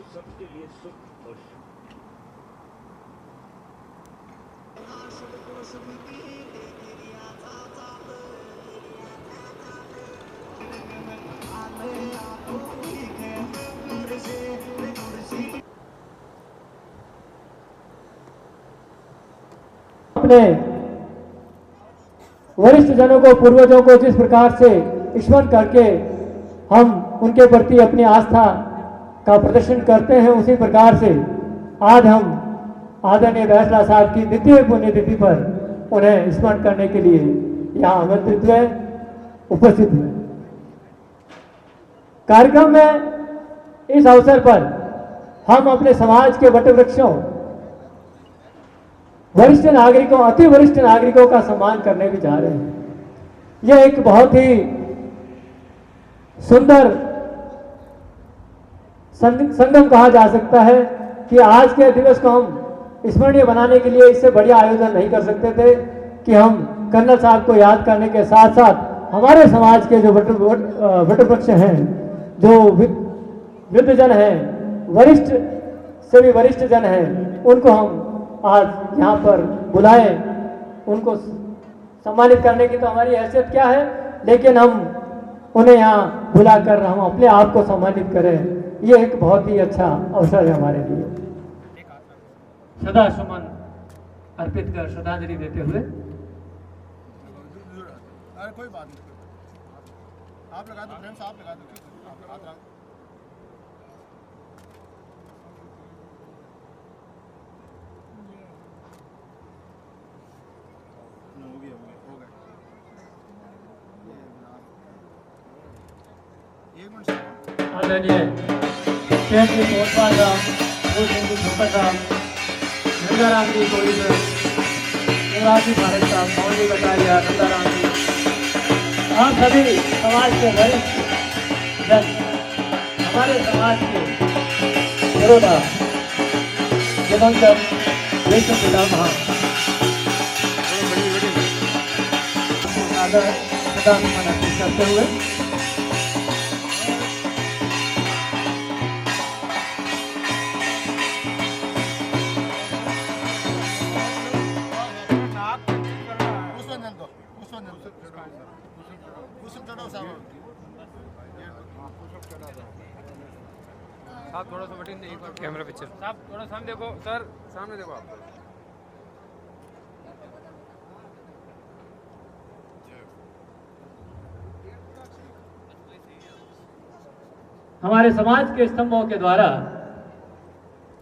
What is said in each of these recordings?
सबके लिए सुख और अपने वरिष्ठ जनों को, पूर्वजों को जिस प्रकार से स्मरण करके हम उनके प्रति अपनी आस्था का प्रदर्शन करते हैं, उसी प्रकार से आज हम आदरणीय बैसला साहब की द्वितीय पुण्यतिथि पर उन्हें स्मरण करने के लिए यहाँ आमंत्रित हुए, उपस्थित हुए। कार्यक्रम में इस अवसर पर हम अपने समाज के वटवृक्षों, वरिष्ठ नागरिकों, अति वरिष्ठ नागरिकों का सम्मान करने भी जा रहे हैं। यह एक बहुत ही सुंदर संगम कहा जा सकता है कि आज के दिवस को हम स्मरणीय बनाने के लिए इससे बढ़िया आयोजन नहीं कर सकते थे कि हम कर्नल साहब को याद करने के साथ साथ हमारे समाज के जो वटवृक्ष हैं, जो वृद्धजन हैं, वरिष्ठ से भी वरिष्ठ जन हैं, उनको हम आज यहाँ पर बुलाए। उनको सम्मानित करने की तो हमारी हैसियत क्या है, लेकिन हम उन्हें यहाँ बुलाकर हम अपने आप को सम्मानित करें, ये एक बहुत ही अच्छा अवसर है हमारे लिए। सदा सुमन अर्पित कर श्रद्धांजलि देते हुए कोई बात नहीं, आप लगा दो फ्रेंड्स, आप लगा दो। आदरणीय श्री कोतवाल राम, हिंदू भूपत राम, गंगाराम जी कोई शिवराज भारत साहब, मोहन जी कटारिया, गंगाराम जी, हम सभी समाज के वरिष्ठ जन, हमारे समाज के बड़ौदा दिवंगत विश्व पितामह आदर सदा समर्पित करते हुए साहब थोड़ा सा बटन एक बार कैमरा पिक्चर साहब थोड़ा सामने देखो सर, सामने देखो आप। हमारे समाज के स्तंभों के द्वारा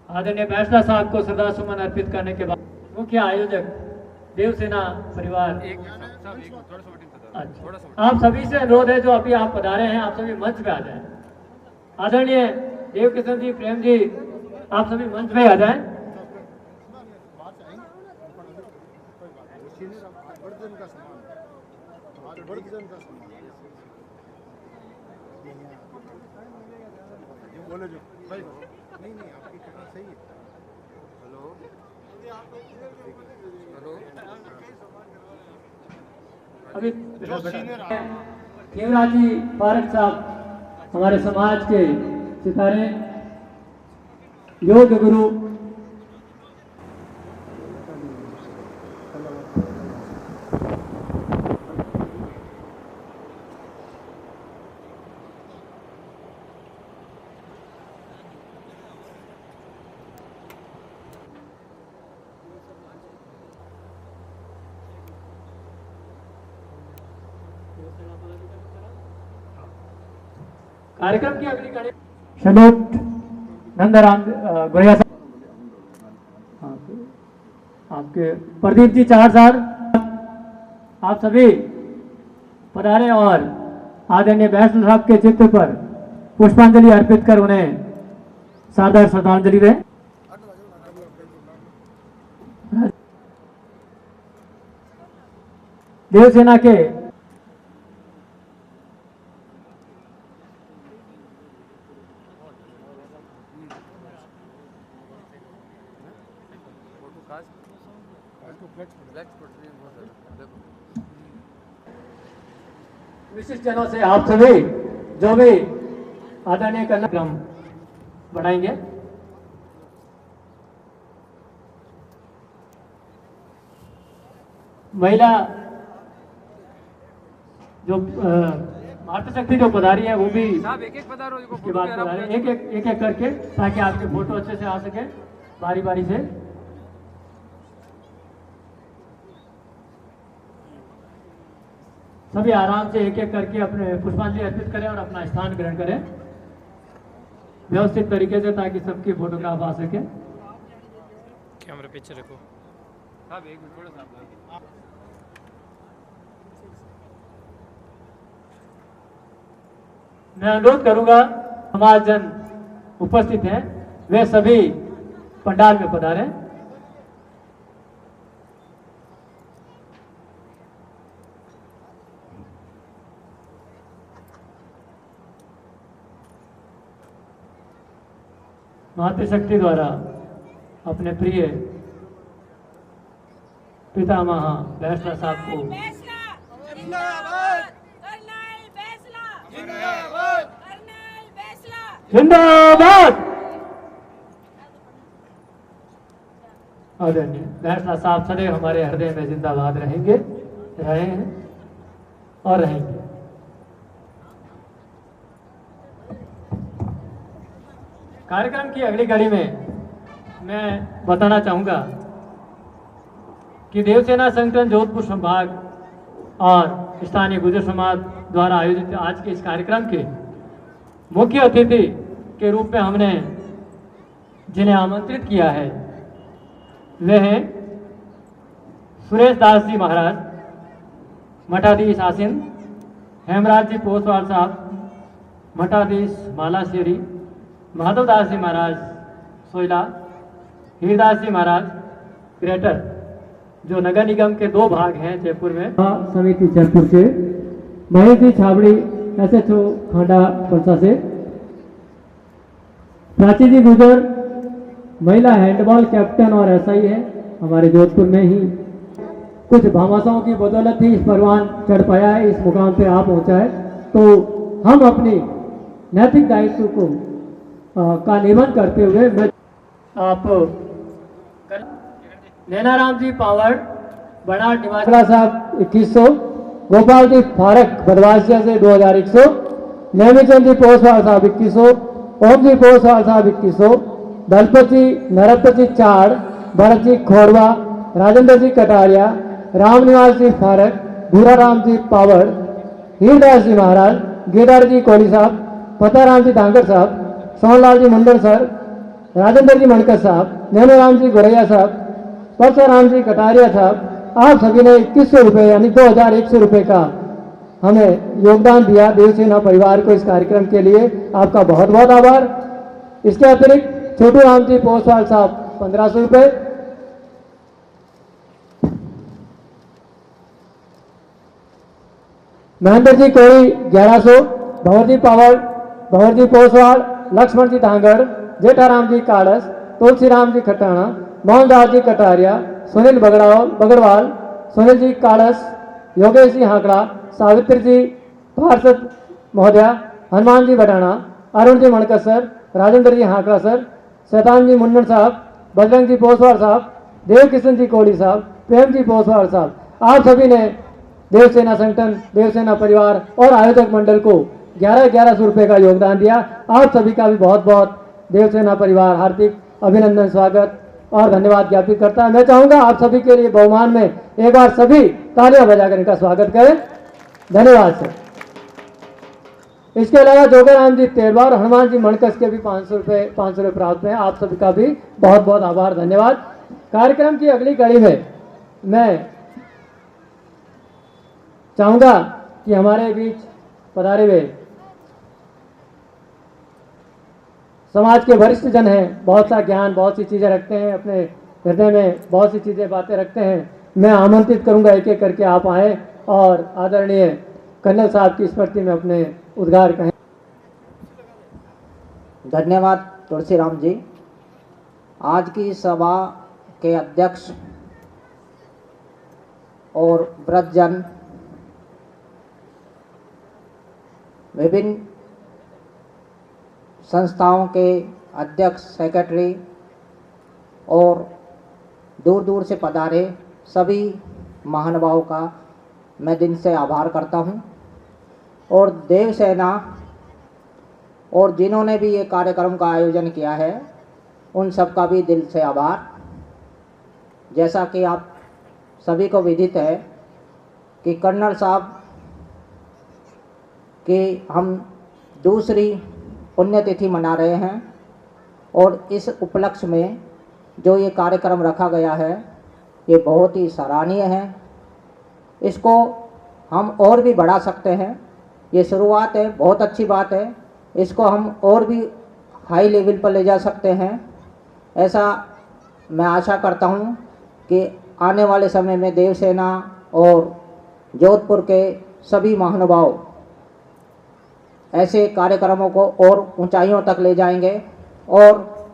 आदरणीय बैसला साहब को श्रद्धा सुमन अर्पित करने के बाद मुख्य आयोजक देवसेना परिवार, अच्छा, आप सभी से अनुरोध है जो अभी आप पधारे हैं, आप सभी मंच पे आ जाएं। आदरणीय देव किशन जी, प्रेम जी, आप सभी मंच पे आ जाएं। बोले जो भाई नहीं आपकी करना सही है। हेलो हेलो, अभी शिवराज जी पारक साहब, हमारे समाज के सितारे, योग गुरु, कार्यक्रम की अगली कड़ी शलोट नंदराम गुरिया साहब, आपके प्रदीप जी चार साहब, आप सभी पधारे और आदरणीय बैसला साहब के चित्र पर पुष्पांजलि अर्पित कर उन्हें सादर श्रद्धांजलि दें। देवसेना के विशिष्ट जनों से आप सभी जो भी आदरणीय कार्यक्रम बढ़ाएंगे। महिला जो मातृ शक्ति जो पधारी है वो भी साहब एक एक पधारो इनको इसके फोटो बाद करा पधारे एक एक करके, ताकि आपके फोटो अच्छे से आ सके बारी बारी से। सभी आराम से एक एक करके अपने पुष्पांजलि अर्पित करें और अपना स्थान ग्रहण करें व्यवस्थित तरीके से, ताकि सबकी फोटोग्राफ आ सके। कैमरा पीछे रखो साहब, एक मिनट थोड़ा सा मैं अनुरोध करूंगा समाज जन उपस्थित हैं वे सभी पंडाल में पधारें। मातृशक्ति द्वारा अपने प्रिय पितामह बैसला साहब को जिंदाबाद आदरणीय बैसला साहब सदैव हमारे हृदय में जिंदाबाद रहेंगे, रहे हैं और रहेंगे। कार्यक्रम की अगली कड़ी में मैं बताना चाहूंगा कि देवसेना संगठन जोधपुर संभाग और स्थानीय गुर्जर समाज द्वारा आयोजित आज के इस कार्यक्रम के मुख्य अतिथि के रूप में हमने जिन्हें आमंत्रित किया है वे हैं सुरेश दास जी महाराज, मठाधीश आसीन, हेमराज जी पोसवाल साहब, मठाधीश मालाश्री, माधवदास जी महाराज सोयला, हीरदास जी महाराज ग्रेटर, जो नगर निगम के 2 भाग हैं जयपुर में, समिति जयपुर के, महेश जी छाबड़ी SHO खांडा पंसा से, प्राची जी गुजर महिला हैंडबॉल कैप्टन और SI है हमारे जोधपुर में ही। कुछ भामाशाओं की बदौलत ही इस परवान चढ़ पाया है, इस मुकाम पे आ पहुंचा है। तो हम अपनी नैतिक दायित्व को का निबंध करते हुए मैं आप नैनाराम जी पावर बनार निवासी साहब 2100, गोपाल जी फारक बदवासिया से 2100, नेमीचंद जी पोसवाल साहब 2100, ओम जी पोसवाल साहब 2100, दलपत जी नरपत जी चाड़, भरत जी खोड़वा, राजेंद्र जी कटारिया, रामनिवास जी फारक, भूरा राम जी पावर, हीरदास जी महाराज, गिरधार जी कोहली साहब, पताराम जी डांगर साहब, सोनलाल जी मंडल सर, राजेंद्र जी मणकर साहब, नैनराम जी गोरैया साहब, परसाराम जी कटारिया साहब, आप सभी ने 2100 रुपये यानी 2100 रुपये का हमें योगदान दिया देवसेना परिवार को इस कार्यक्रम के लिए। आपका बहुत बहुत आभार। इसके अतिरिक्त छोटू राम जी पोसवाल साहब 1500 रुपये, महेंद्र जी कोड़ी 1100, भंवर जी पावर, भंवर जी पोसवाल, लक्ष्मण जी धांगड़, जेठाराम जी काड़स, तुलसीराम जी खटाणा, मोहनदास जी कटारिया, सुनील बगड़वाल, सुनील जी काड़स, योगेश जी हाकड़ा, सावित्री जी पार्षद महोदया, हनुमान जी बटाना, अरुण जी मणकर सर, राजेंद्र जी हाकड़ा सर, शैतान जी मुन्नन साहब, बजरंग जी पोसवाल साहब, देवकिशन जी कोहली साहब, प्रेम जी पोसवाल साहब, आप सभी ने देवसेना संगठन, देवसेना परिवार और आयोजक मंडल को 1100 रुपये का योगदान दिया। आप सभी का भी बहुत बहुत देवसेना परिवार हार्दिक अभिनंदन, स्वागत और धन्यवाद ज्ञापित करता है। मैं चाहूंगा आप सभी के लिए बहुमान में एक बार सभी तालियां बजाकर इनका स्वागत करें। धन्यवाद सर। इसके अलावा जोगाराम जी तेरवा और हनुमान जी मणकस के भी 500 रुपये प्राप्त हैं। आप सभी का भी बहुत बहुत आभार, धन्यवाद। कार्यक्रम की अगली कड़ी में मैं चाहूंगा कि हमारे बीच पधारे हुए समाज के वरिष्ठ जन हैं, बहुत सा ज्ञान, बहुत सी चीज़ें रखते हैं, अपने हृदय में बहुत सी चीज़ें, बातें रखते हैं। मैं आमंत्रित करूंगा एक एक करके आप आए और आदरणीय कर्नल साहब की स्मृति में अपने उद्गार कहें। धन्यवाद तुलसीराम जी। आज की सभा के अध्यक्ष और वृद्धजन, विभिन्न संस्थाओं के अध्यक्ष, सेक्रेटरी और दूर दूर से पधारे सभी महानुभाव का मैं दिल से आभार करता हूँ। और देव सेना और जिन्होंने भी ये कार्यक्रम का आयोजन किया है उन सब का भी दिल से आभार। जैसा कि आप सभी को विदित है कि कर्नल साहब कि हम दूसरी पुण्यतिथि मना रहे हैं और इस उपलक्ष्य में जो ये कार्यक्रम रखा गया है ये बहुत ही सराहनीय है। इसको हम और भी बढ़ा सकते हैं। ये शुरुआत है, बहुत अच्छी बात है। इसको हम और भी हाई लेवल पर ले जा सकते हैं। ऐसा मैं आशा करता हूँ कि आने वाले समय में देवसेना और जोधपुर के सभी महानुभाव ऐसे कार्यक्रमों को और ऊंचाइयों तक ले जाएंगे। और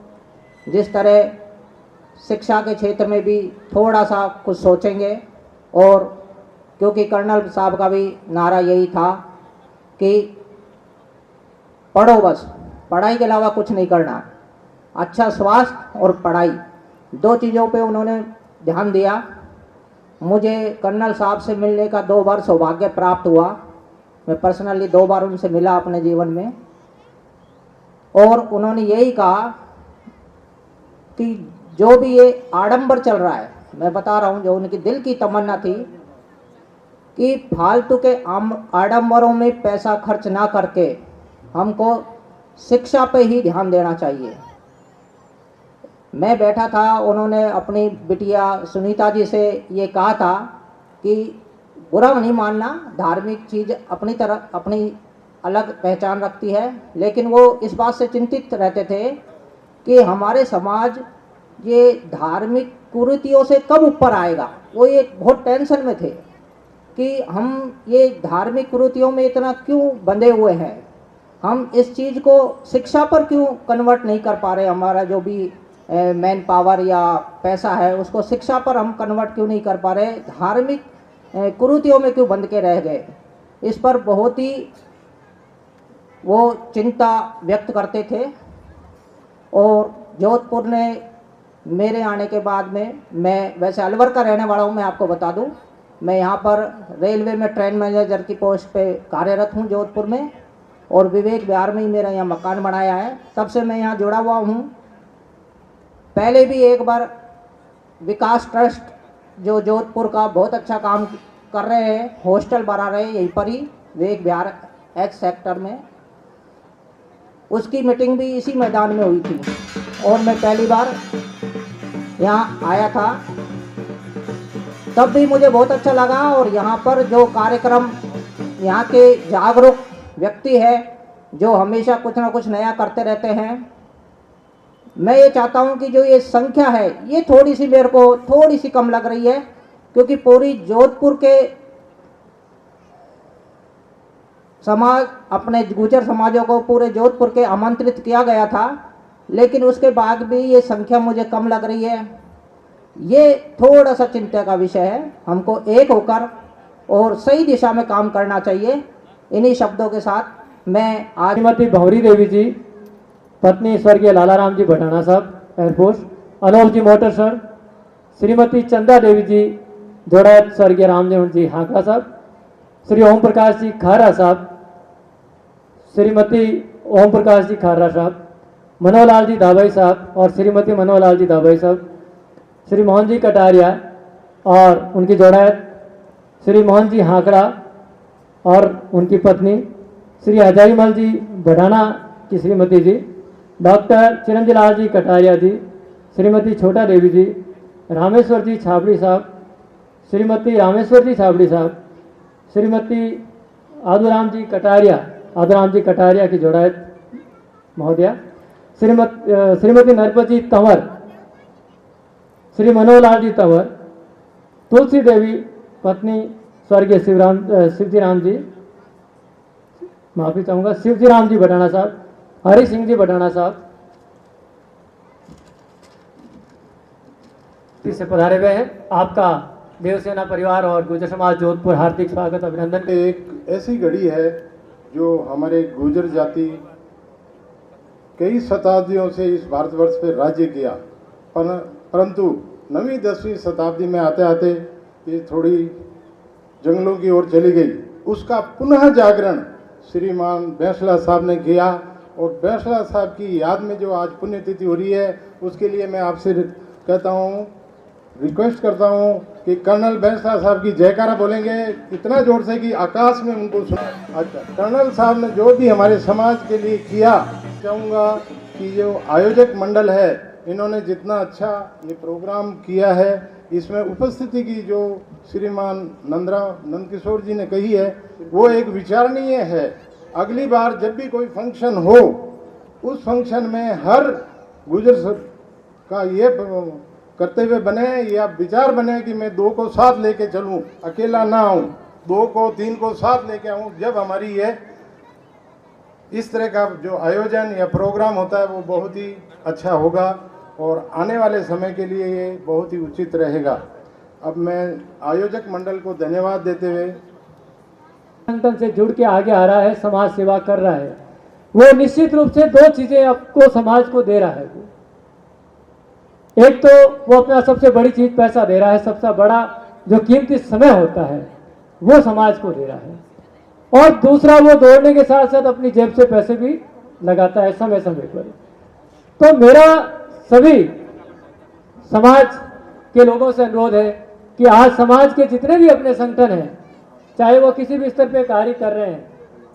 जिस तरह शिक्षा के क्षेत्र में भी थोड़ा सा कुछ सोचेंगे, और क्योंकि कर्नल साहब का भी नारा यही था कि पढ़ो, बस पढ़ाई के अलावा कुछ नहीं करना। अच्छा स्वास्थ्य और पढ़ाई, दो चीज़ों पे उन्होंने ध्यान दिया। मुझे कर्नल साहब से मिलने का 2 बार सौभाग्य प्राप्त हुआ। मैं पर्सनली 2 बार उनसे मिला अपने जीवन में, और उन्होंने यही कहा कि जो भी ये आडंबर चल रहा है, मैं बता रहा हूँ, जो उनकी दिल की तमन्ना थी कि फालतू के आडंबरों में पैसा खर्च ना करके हमको शिक्षा पे ही ध्यान देना चाहिए। मैं बैठा था, उन्होंने अपनी बिटिया सुनीता जी से ये कहा था कि बुरा नहीं मानना, धार्मिक चीज़ अपनी तरह अपनी अलग पहचान रखती है, लेकिन वो इस बात से चिंतित रहते थे कि हमारे समाज ये धार्मिक कुरीतियों से कब ऊपर आएगा। वो ये बहुत टेंशन में थे कि हम ये धार्मिक कुरीतियों में इतना क्यों बंधे हुए हैं, हम इस चीज़ को शिक्षा पर क्यों कन्वर्ट नहीं कर पा रहे। हमारा जो भी मैन पावर या पैसा है उसको शिक्षा पर हम कन्वर्ट क्यों नहीं कर पा रहे, धार्मिक कुरीतियों में क्यों बंध के रह गए। इस पर बहुत ही वो चिंता व्यक्त करते थे। और जोधपुर ने मेरे आने के बाद में, मैं वैसे अलवर का रहने वाला हूँ, मैं आपको बता दूँ, मैं यहाँ पर रेलवे में ट्रेन मैनेजर की पोस्ट पे कार्यरत हूँ जोधपुर में, और विवेक विहार में ही मेरा यहाँ मकान बनाया है। तब से मैं यहाँ जुड़ा हुआ हूँ। पहले भी एक बार विकास ट्रस्ट जो जोधपुर का बहुत अच्छा काम कर रहे हैं, हॉस्टल बना रहे हैं यहीं पर ही विवेक विहार H सेक्टर में, उसकी मीटिंग भी इसी मैदान में हुई थी और मैं पहली बार यहाँ आया था। तब भी मुझे बहुत अच्छा लगा। और यहाँ पर जो कार्यक्रम, यहाँ के जागरूक व्यक्ति है जो हमेशा कुछ ना कुछ नया करते रहते हैं। मैं ये चाहता हूँ कि जो ये संख्या है ये थोड़ी सी मेरे को थोड़ी सी कम लग रही है, क्योंकि पूरी जोधपुर के समाज, अपने गुर्जर समाजों को पूरे जोधपुर के आमंत्रित किया गया था, लेकिन उसके बाद भी ये संख्या मुझे कम लग रही है। ये थोड़ा सा चिंता का विषय है। हमको एक होकर और सही दिशा में काम करना चाहिए। इन्हीं शब्दों के साथ मैं आज श्रीमती भंवरी देवी जी, पत्नी स्वर्गीय लालाराम जी भटाना साहब एयरपोर्ट, अनोल जी मोटर सर, श्रीमती चंदा देवी जी जोड़ात स्वर्गीय रामदेव जी हाकड़ा साहब, श्री ओम प्रकाश जी खारा साहब, श्रीमती ओम प्रकाश जी खारा साहब, मनोहरलाल जी दाबाई साहब और श्रीमती मनोहरलाल जी दाबाई साहब, श्री मोहन जी कटारिया और उनकी जोड़ात श्री मोहन जी हाकड़ा और उनकी पत्नी, श्री हजारीमल जी भटाना की श्रीमती जी, डॉक्टर चिरंजीलाल जी कटारिया जी, श्रीमती छोटा देवी जी, रामेश्वर जी छाबड़ी साहब, श्रीमती रामेश्वर जी छाबड़ी साहब, श्रीमती आदुराम जी कटारिया की जोड़ात महोदया, श्रीमती नरपत तंवर, श्री मनोहरलाल जी तंवर, तुलसी देवी पत्नी स्वर्गीय शिवजीराम जी, माफी चाहूँगा, शिवजीराम जी भटाना साहब, हरि सिंह जी भटाना साहब से पधारे हुए हैं। आपका देवसेना परिवार और गुर्जर समाज जोधपुर हार्दिक स्वागत, अभिनंदन। एक ऐसी घड़ी है जो हमारे गुर्जर जाति कई शताब्दियों से इस भारतवर्ष पे राज्य किया, परंतु 9वीं 10वीं शताब्दी में आते आते ये थोड़ी जंगलों की ओर चली गई, उसका पुनः जागरण श्रीमान बैंसला साहब ने किया। और बैंसला साहब की याद में जो आज पुण्यतिथि हो रही है, उसके लिए मैं आपसे कहता हूँ, रिक्वेस्ट करता हूँ कि कर्नल बैंसला साहब की जयकारा बोलेंगे इतना जोर से कि आकाश में उनको सुना। अच्छा, कर्नल साहब ने जो भी हमारे समाज के लिए किया, चाहूँगा कि जो आयोजक मंडल है, इन्होंने जितना अच्छा ये प्रोग्राम किया है, इसमें उपस्थिति की जो श्रीमान नंदकिशोर जी ने कही है, वो एक विचारणीय है। अगली बार जब भी कोई फंक्शन हो, उस फंक्शन में हर गुजर का ये कर्तव्य बने या विचार बने कि मैं 2 को साथ लेके चलूं, अकेला ना आऊं, 2 को 3 को साथ लेके आऊं। जब हमारी ये इस तरह का जो आयोजन या प्रोग्राम होता है वो बहुत ही अच्छा होगा और आने वाले समय के लिए ये बहुत ही उचित रहेगा। अब मैं आयोजक मंडल को धन्यवाद देते हुए, संगठन से जुड़ के आगे आ रहा है, समाज सेवा कर रहा है, वो निश्चित रूप से 2 चीजें आपको समाज को दे रहा है। एक तो वो अपना सबसे बड़ी चीज पैसा दे रहा है, सबसे बड़ा जो कीमती समय होता है वो समाज को दे रहा है, और दूसरा वो दौड़ने के साथ साथ अपनी जेब से पैसे भी लगाता है समय समय पर। तो मेरा सभी समाज के लोगों से अनुरोध है कि आज समाज के जितने भी अपने संगठन हैं, चाहे वो किसी भी स्तर पे कार्य कर रहे हैं,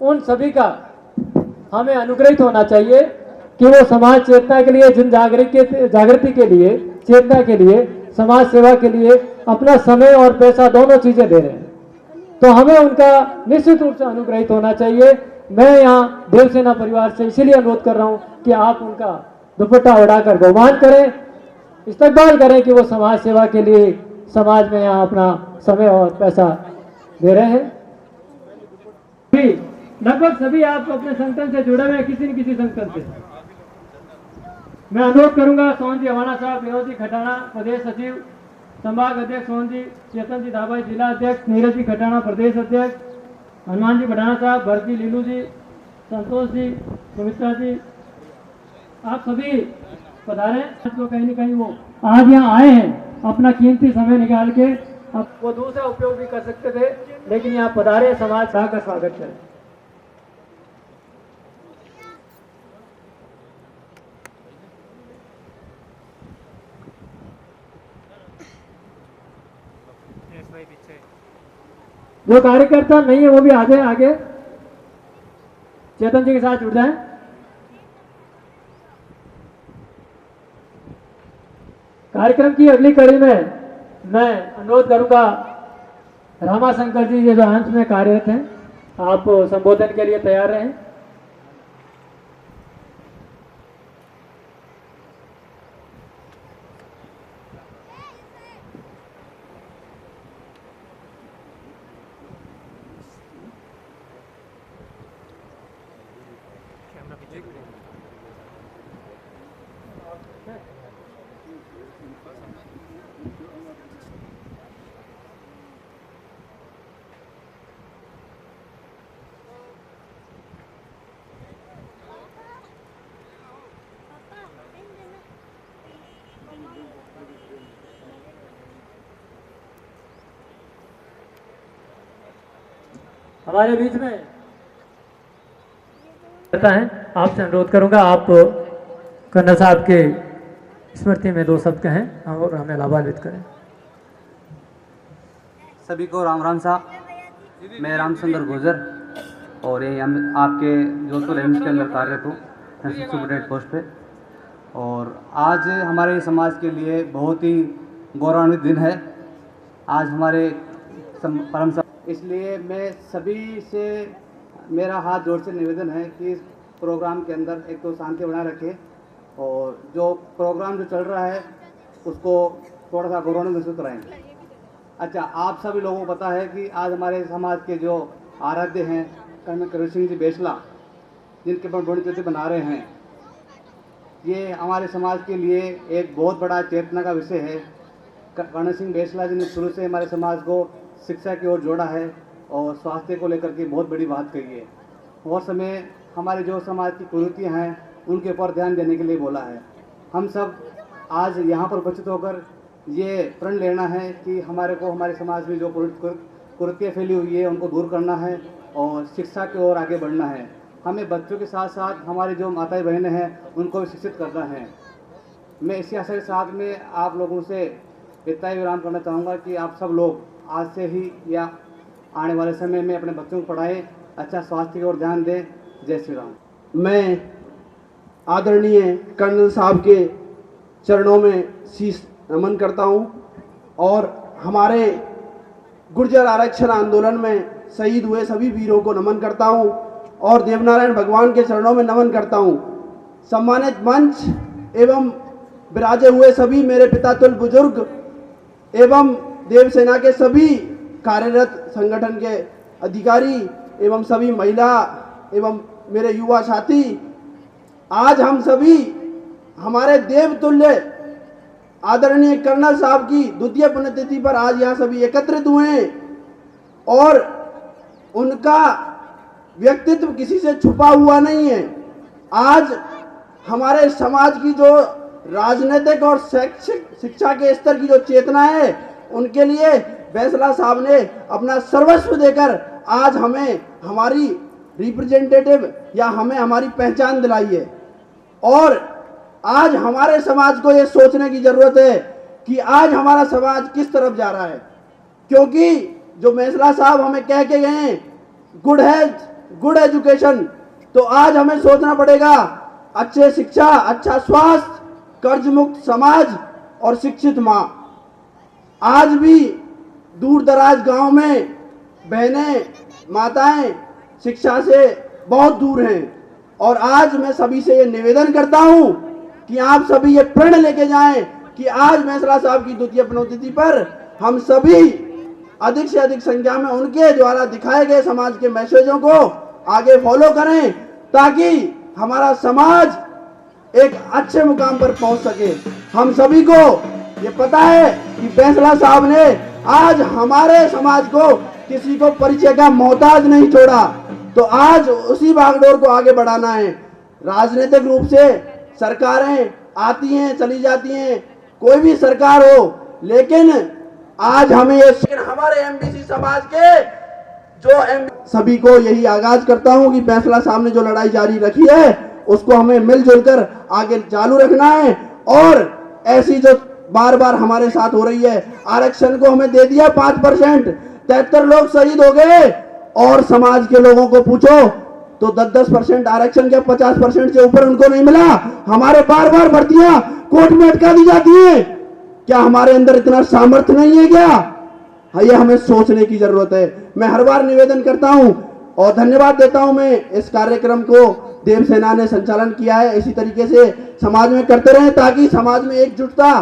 उन सभी का हमें अनुग्रहित होना चाहिए कि वो समाज चेतना के लिए, जन जागृति के लिए, चेतना के लिए, समाज सेवा के लिए अपना समय और पैसा दोनों चीजें दे रहे हैं। तो हमें उनका निश्चित रूप से अनुग्रहित होना चाहिए। मैं यहाँ देवसेना परिवार से इसीलिए अनुरोध कर रहा हूँ कि आप उनका दुपट्टा उड़ाकर बहुमान करें, इस्तकबाल करें कि वो समाज सेवा के लिए समाज में यहाँ अपना समय और पैसा दे रहे हैं। लगभग सभी आप अपने संगठन से जुड़े हुए हैं, किसी न किसी संगठन से। मैं अनुरोध करूंगा सोहन जी हवाना साहब, विनोद जी खटाना प्रदेश सचिव, संभाग अध्यक्ष सोहन जी, चेतन जी दाबाई जिला अध्यक्ष, नीरज जी खटाना प्रदेश अध्यक्ष, हनुमान जी बढ़ाना साहब, भरत जी, लीलू जी, संतोष जी, सुमित्रा जी, आप सभी पधारें। तो कहीं न कहीं वो आज यहाँ आए हैं अपना कीमती समय निकाल के, अब वो दूसरा उपयोग भी कर सकते थे, लेकिन यहाँ पधारे, समाज का स्वागत करें। जो कार्यकर्ता नहीं है वो भी आ जाए आगे, चेतन जी के साथ जुड़ जाएं। कार्यक्रम की अगली कड़ी में मैं अनुरोध करूंगा रामाशंकर जी, ये जो अंश में कार्यरत हैं, आप संबोधन के लिए तैयार रहें। हमारे बीच में रहता है, आपसे अनुरोध करूंगा आप कर्नल साहब के स्मृति में 2 शब्द कहें और हमें लाभान्वित करें। सभी को राम राम साहब। मैं रामचंद्र गुजर और ये हम आपके जोधपुर एम्स के अंदर कार्यरत हूँ, सुपरडेंट पोस्ट पे। और आज हमारे समाज के लिए बहुत ही गौरवान्वित दिन है। आज हमारे परम, इसलिए मैं सभी से मेरा हाथ जोड़ से निवेदन है कि इस प्रोग्राम के अंदर एक तो शांति बनाए रखें और जो प्रोग्राम जो चल रहा है उसको थोड़ा सा गौरवान्वित महसूस कराएं। अच्छा, आप सभी लोगों को पता है कि आज हमारे समाज के जो आराध्य हैं कर्नल करण सिंह जी बैंसला, जिनके पर पुण्यतिथि बना रहे हैं, ये हमारे समाज के लिए एक बहुत बड़ा चेतना का विषय है। करण सिंह बैंसला जी ने शुरू से हमारे समाज को शिक्षा की ओर जोड़ा है और स्वास्थ्य को लेकर के बहुत बड़ी बात कही है। और समय हमारे जो समाज की कुरीतियाँ हैं उनके ऊपर ध्यान देने के लिए बोला है। हम सब आज यहाँ पर उपस्थित होकर ये प्रण लेना है कि हमारे को हमारे समाज में जो कुरीतियाँ फैली हुई है उनको दूर करना है और शिक्षा की ओर आगे बढ़ना है। हमें बच्चों के साथ साथ हमारी जो माताएं बहनें हैं उनको भी शिक्षित करना है। मैं इसी आशा के साथ में आप लोगों से इतना ही विराम करना चाहूँगा कि आप सब लोग आज से ही या आने वाले समय में अपने बच्चों को पढ़ाएं, अच्छा स्वास्थ्य की ओर ध्यान दें। जय श्री राम। मैं आदरणीय कर्नल साहब के चरणों में शीश नमन करता हूं और हमारे गुर्जर आरक्षण आंदोलन में शहीद हुए सभी वीरों को नमन करता हूं और देवनारायण भगवान के चरणों में नमन करता हूं। सम्मानित मंच एवं विराजे हुए सभी मेरे पितातुल्य बुजुर्ग एवं देवसेना के सभी कार्यरत संगठन के अधिकारी एवं सभी महिला एवं मेरे युवा साथी, आज हम सभी हमारे देवतुल्य आदरणीय कर्नल साहब की द्वितीय पुण्यतिथि पर आज यहाँ सभी एकत्रित हुए हैं और उनका व्यक्तित्व किसी से छुपा हुआ नहीं है। आज हमारे समाज की जो राजनीतिक और शैक्षिक शिक्षा के स्तर की जो चेतना है, उनके लिए बैंसला साहब ने अपना सर्वस्व देकर आज हमें हमारी रिप्रेजेंटेटिव या हमें हमारी पहचान दिलाई है। और आज हमारे समाज को ये सोचने की जरूरत है कि आज हमारा समाज किस तरफ जा रहा है, क्योंकि जो बैंसला साहब हमें कह के गए हैं गुड हेल्थ गुड एजुकेशन, तो आज हमें सोचना पड़ेगा अच्छे शिक्षा, अच्छा स्वास्थ्य, कर्ज मुक्त समाज और शिक्षित माँ। आज भी दूर दराज गांव में बहनें माताएं शिक्षा से बहुत दूर हैं और आज मैं सभी से ये निवेदन करता हूं कि आप सभी ये प्रण लेके जाएं कि आज बैंसला साहब की द्वितीय पुण्यतिथि पर हम सभी अधिक से अधिक संख्या में उनके द्वारा दिखाए गए समाज के मैसेजों को आगे फॉलो करें ताकि हमारा समाज एक अच्छे मुकाम पर पहुंच सके। हम सभी को ये पता है कि बैंसला साहब ने आज हमारे समाज को किसी को परिचय का मोहताज नहीं छोड़ा, तो आज उसी भागदौड़ को आगे बढ़ाना है। राजनीतिक रूप से सरकारें आती हैं चली जाती हैं, कोई भी सरकार हो, लेकिन आज हमें हमारे एमबीसी समाज के जो सभी को यही आगाज करता हूं कि बैंसला साहब ने जो लड़ाई जारी रखी है उसको हमें मिलजुल कर आगे चालू रखना है। और ऐसी जो बार बार हमारे साथ हो रही है, आरक्षण को हमें दे दिया 5%, 73 लोग शहीद हो गए और समाज के लोगों को पूछो तो 10-10% आरक्षण के 50% से ऊपर उनको नहीं मिला। हमारे बार बार भर्तियां कोर्ट में अटका दी जाती है। क्या हमारे अंदर इतना सामर्थ्य नहीं है क्या? ये हमें सोचने की जरूरत है। मैं हर बार निवेदन करता हूं और धन्यवाद देता हूं मैं इस कार्यक्रम को देवसेना ने संचालन किया है, इसी तरीके से समाज में करते रहे ताकि समाज में एकजुटता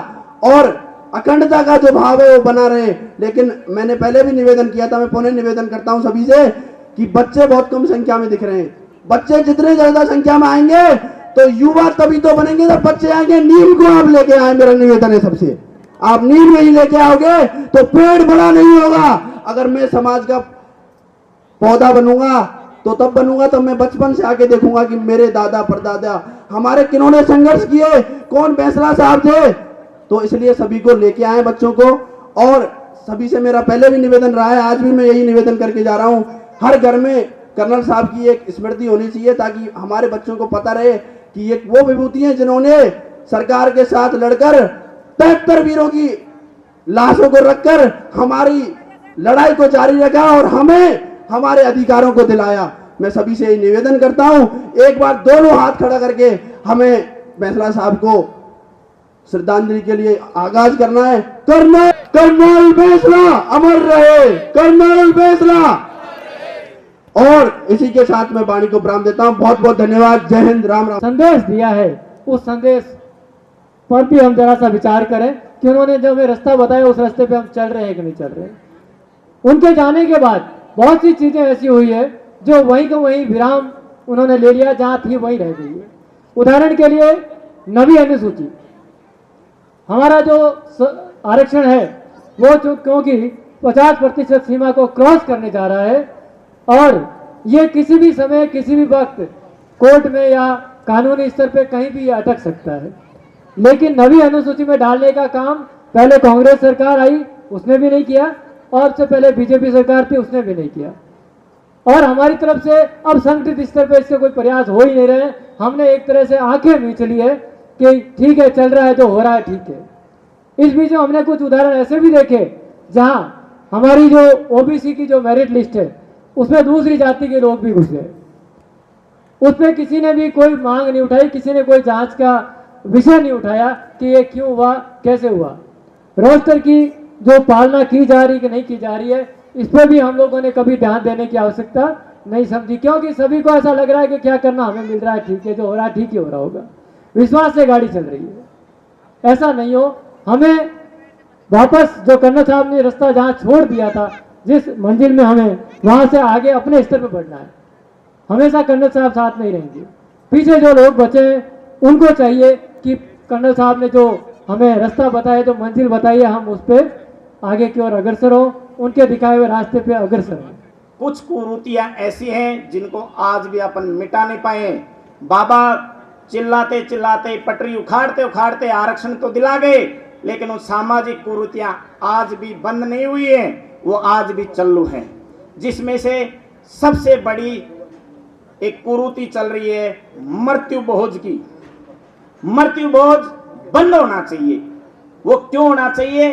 और अखंडता का जो भाव है वो बना रहे। लेकिन मैंने पहले भी निवेदन किया था, मैं पुनः निवेदन करता हूं सभी से कि बच्चे बहुत कम संख्या में दिख रहे हैं। बच्चे जितने ज्यादा संख्या में आएंगे तो युवा तभी तो बनेंगे जब बच्चे आएंगे। नीम को आप लेके आए, मेरा निवेदन है सबसे, आप नीम नहीं लेके आओगे तो पेड़ बड़ा नहीं होगा। अगर मैं समाज का पौधा बनूंगा तो तब बनूंगा तब मैं बचपन से आके देखूंगा कि मेरे दादा परदादा हमारे किन्होंने संघर्ष किए, कौन बैंसला साहब थे। तो इसलिए सभी को लेके आए बच्चों को, और सभी से मेरा पहले भी निवेदन रहा है, आज भी मैं यही निवेदन करके जा रहा हूं, हर घर में कर्नल साहब की एक स्मृति होनी चाहिए ताकि हमारे बच्चों को पता रहे कि ये वो विभूति हैं जिन्होंने सरकार के साथ लड़कर 73 वीरों की लाशों को रखकर हमारी लड़ाई को जारी रखा और हमें हमारे अधिकारों को दिलाया। मैं सभी से निवेदन करता हूं, एक बार दोनों हाथ खड़ा करके हमें बैंसला साहब को श्रद्धांजलि के लिए आगाज करना है। कर्नल बैंसला अमर रहे, कर्नल बैंसला। और इसी के साथ मैं वाणी को विराम देता हूं। बहुत बहुत धन्यवाद। जय हिंद, राम राम। संदेश दिया है, उस संदेश पर भी हम जरा सा विचार करें कि उन्होंने जो हमें रास्ता बताया उस रास्ते पे हम चल रहे हैं कि नहीं चल रहे हैं। उनके जाने के बाद बहुत सी चीजें ऐसी हुई है जो वहीं को वहीं विराम उन्होंने ले लिया, जहां थी वहीं रह गई है। उदाहरण के लिए नवी अनुसूची, हमारा जो आरक्षण है वो क्योंकि 50% सीमा को क्रॉस करने जा रहा है और ये किसी भी समय किसी भी वक्त कोर्ट में या कानूनी स्तर पे कहीं भी अटक सकता है। लेकिन नवी अनुसूची में डालने का काम पहले कांग्रेस सरकार आई, उसने भी नहीं किया, और उससे पहले बीजेपी सरकार थी, उसने भी नहीं किया। और हमारी तरफ से अब संगठित स्तर पर इसके कोई प्रयास हो ही नहीं रहे। हमने एक तरह से आंखें मीच ली है कि ठीक है, चल रहा है तो हो रहा है, ठीक है। इस बीच में हमने कुछ उदाहरण ऐसे भी देखे जहां हमारी जो ओबीसी की जो मेरिट लिस्ट है उसमें दूसरी जाति के लोग भी घुस गए। उसमें किसी ने भी कोई मांग नहीं उठाई, किसी ने कोई जांच का विषय नहीं उठाया कि ये क्यों हुआ, कैसे हुआ। रोस्टर की जो पालना की जा रही कि नहीं की जा रही है, इस पर भी हम लोगों ने कभी ध्यान देने की आवश्यकता नहीं समझी, क्योंकि सभी को ऐसा लग रहा है कि क्या करना, हमें मिल रहा है, ठीक है, जो हो रहा है ठीक ही हो रहा होगा, विश्वास से गाड़ी चल रही है। ऐसा नहीं हो। हमें वापस जो कर्नल साहब ने रास्ता जहां छोड़ दिया था, जिस मंजिल में हमें वहां से आगे अपने स्तर पर बढ़ना है। हमेशा कर्नल साहब साथ नहीं रहेंगे। पीछे जो लोग बचे हैं उनको चाहिए कि कर्नल साहब ने जो हमें रास्ता बताया, जो मंजिल बताई है, हम उस पर आगे की ओर अग्रसर हो, उनके दिखाए हुए रास्ते पे अग्रसर हो। कुछ कुरीतियां ऐसी हैं जिनको आज भी अपन मिटा नहीं पाए। बाबा चिल्लाते चिल्लाते, पटरी उखाड़ते उखाड़ते आरक्षण तो दिला गए, लेकिन वो सामाजिक कुरीतियां आज भी बंद नहीं हुई हैं, वो आज भी चालू हैं। जिसमें से सबसे बड़ी एक कुरीति चल रही है मृत्यु भोज की। मृत्यु भोज बंद होना चाहिए। वो क्यों होना चाहिए?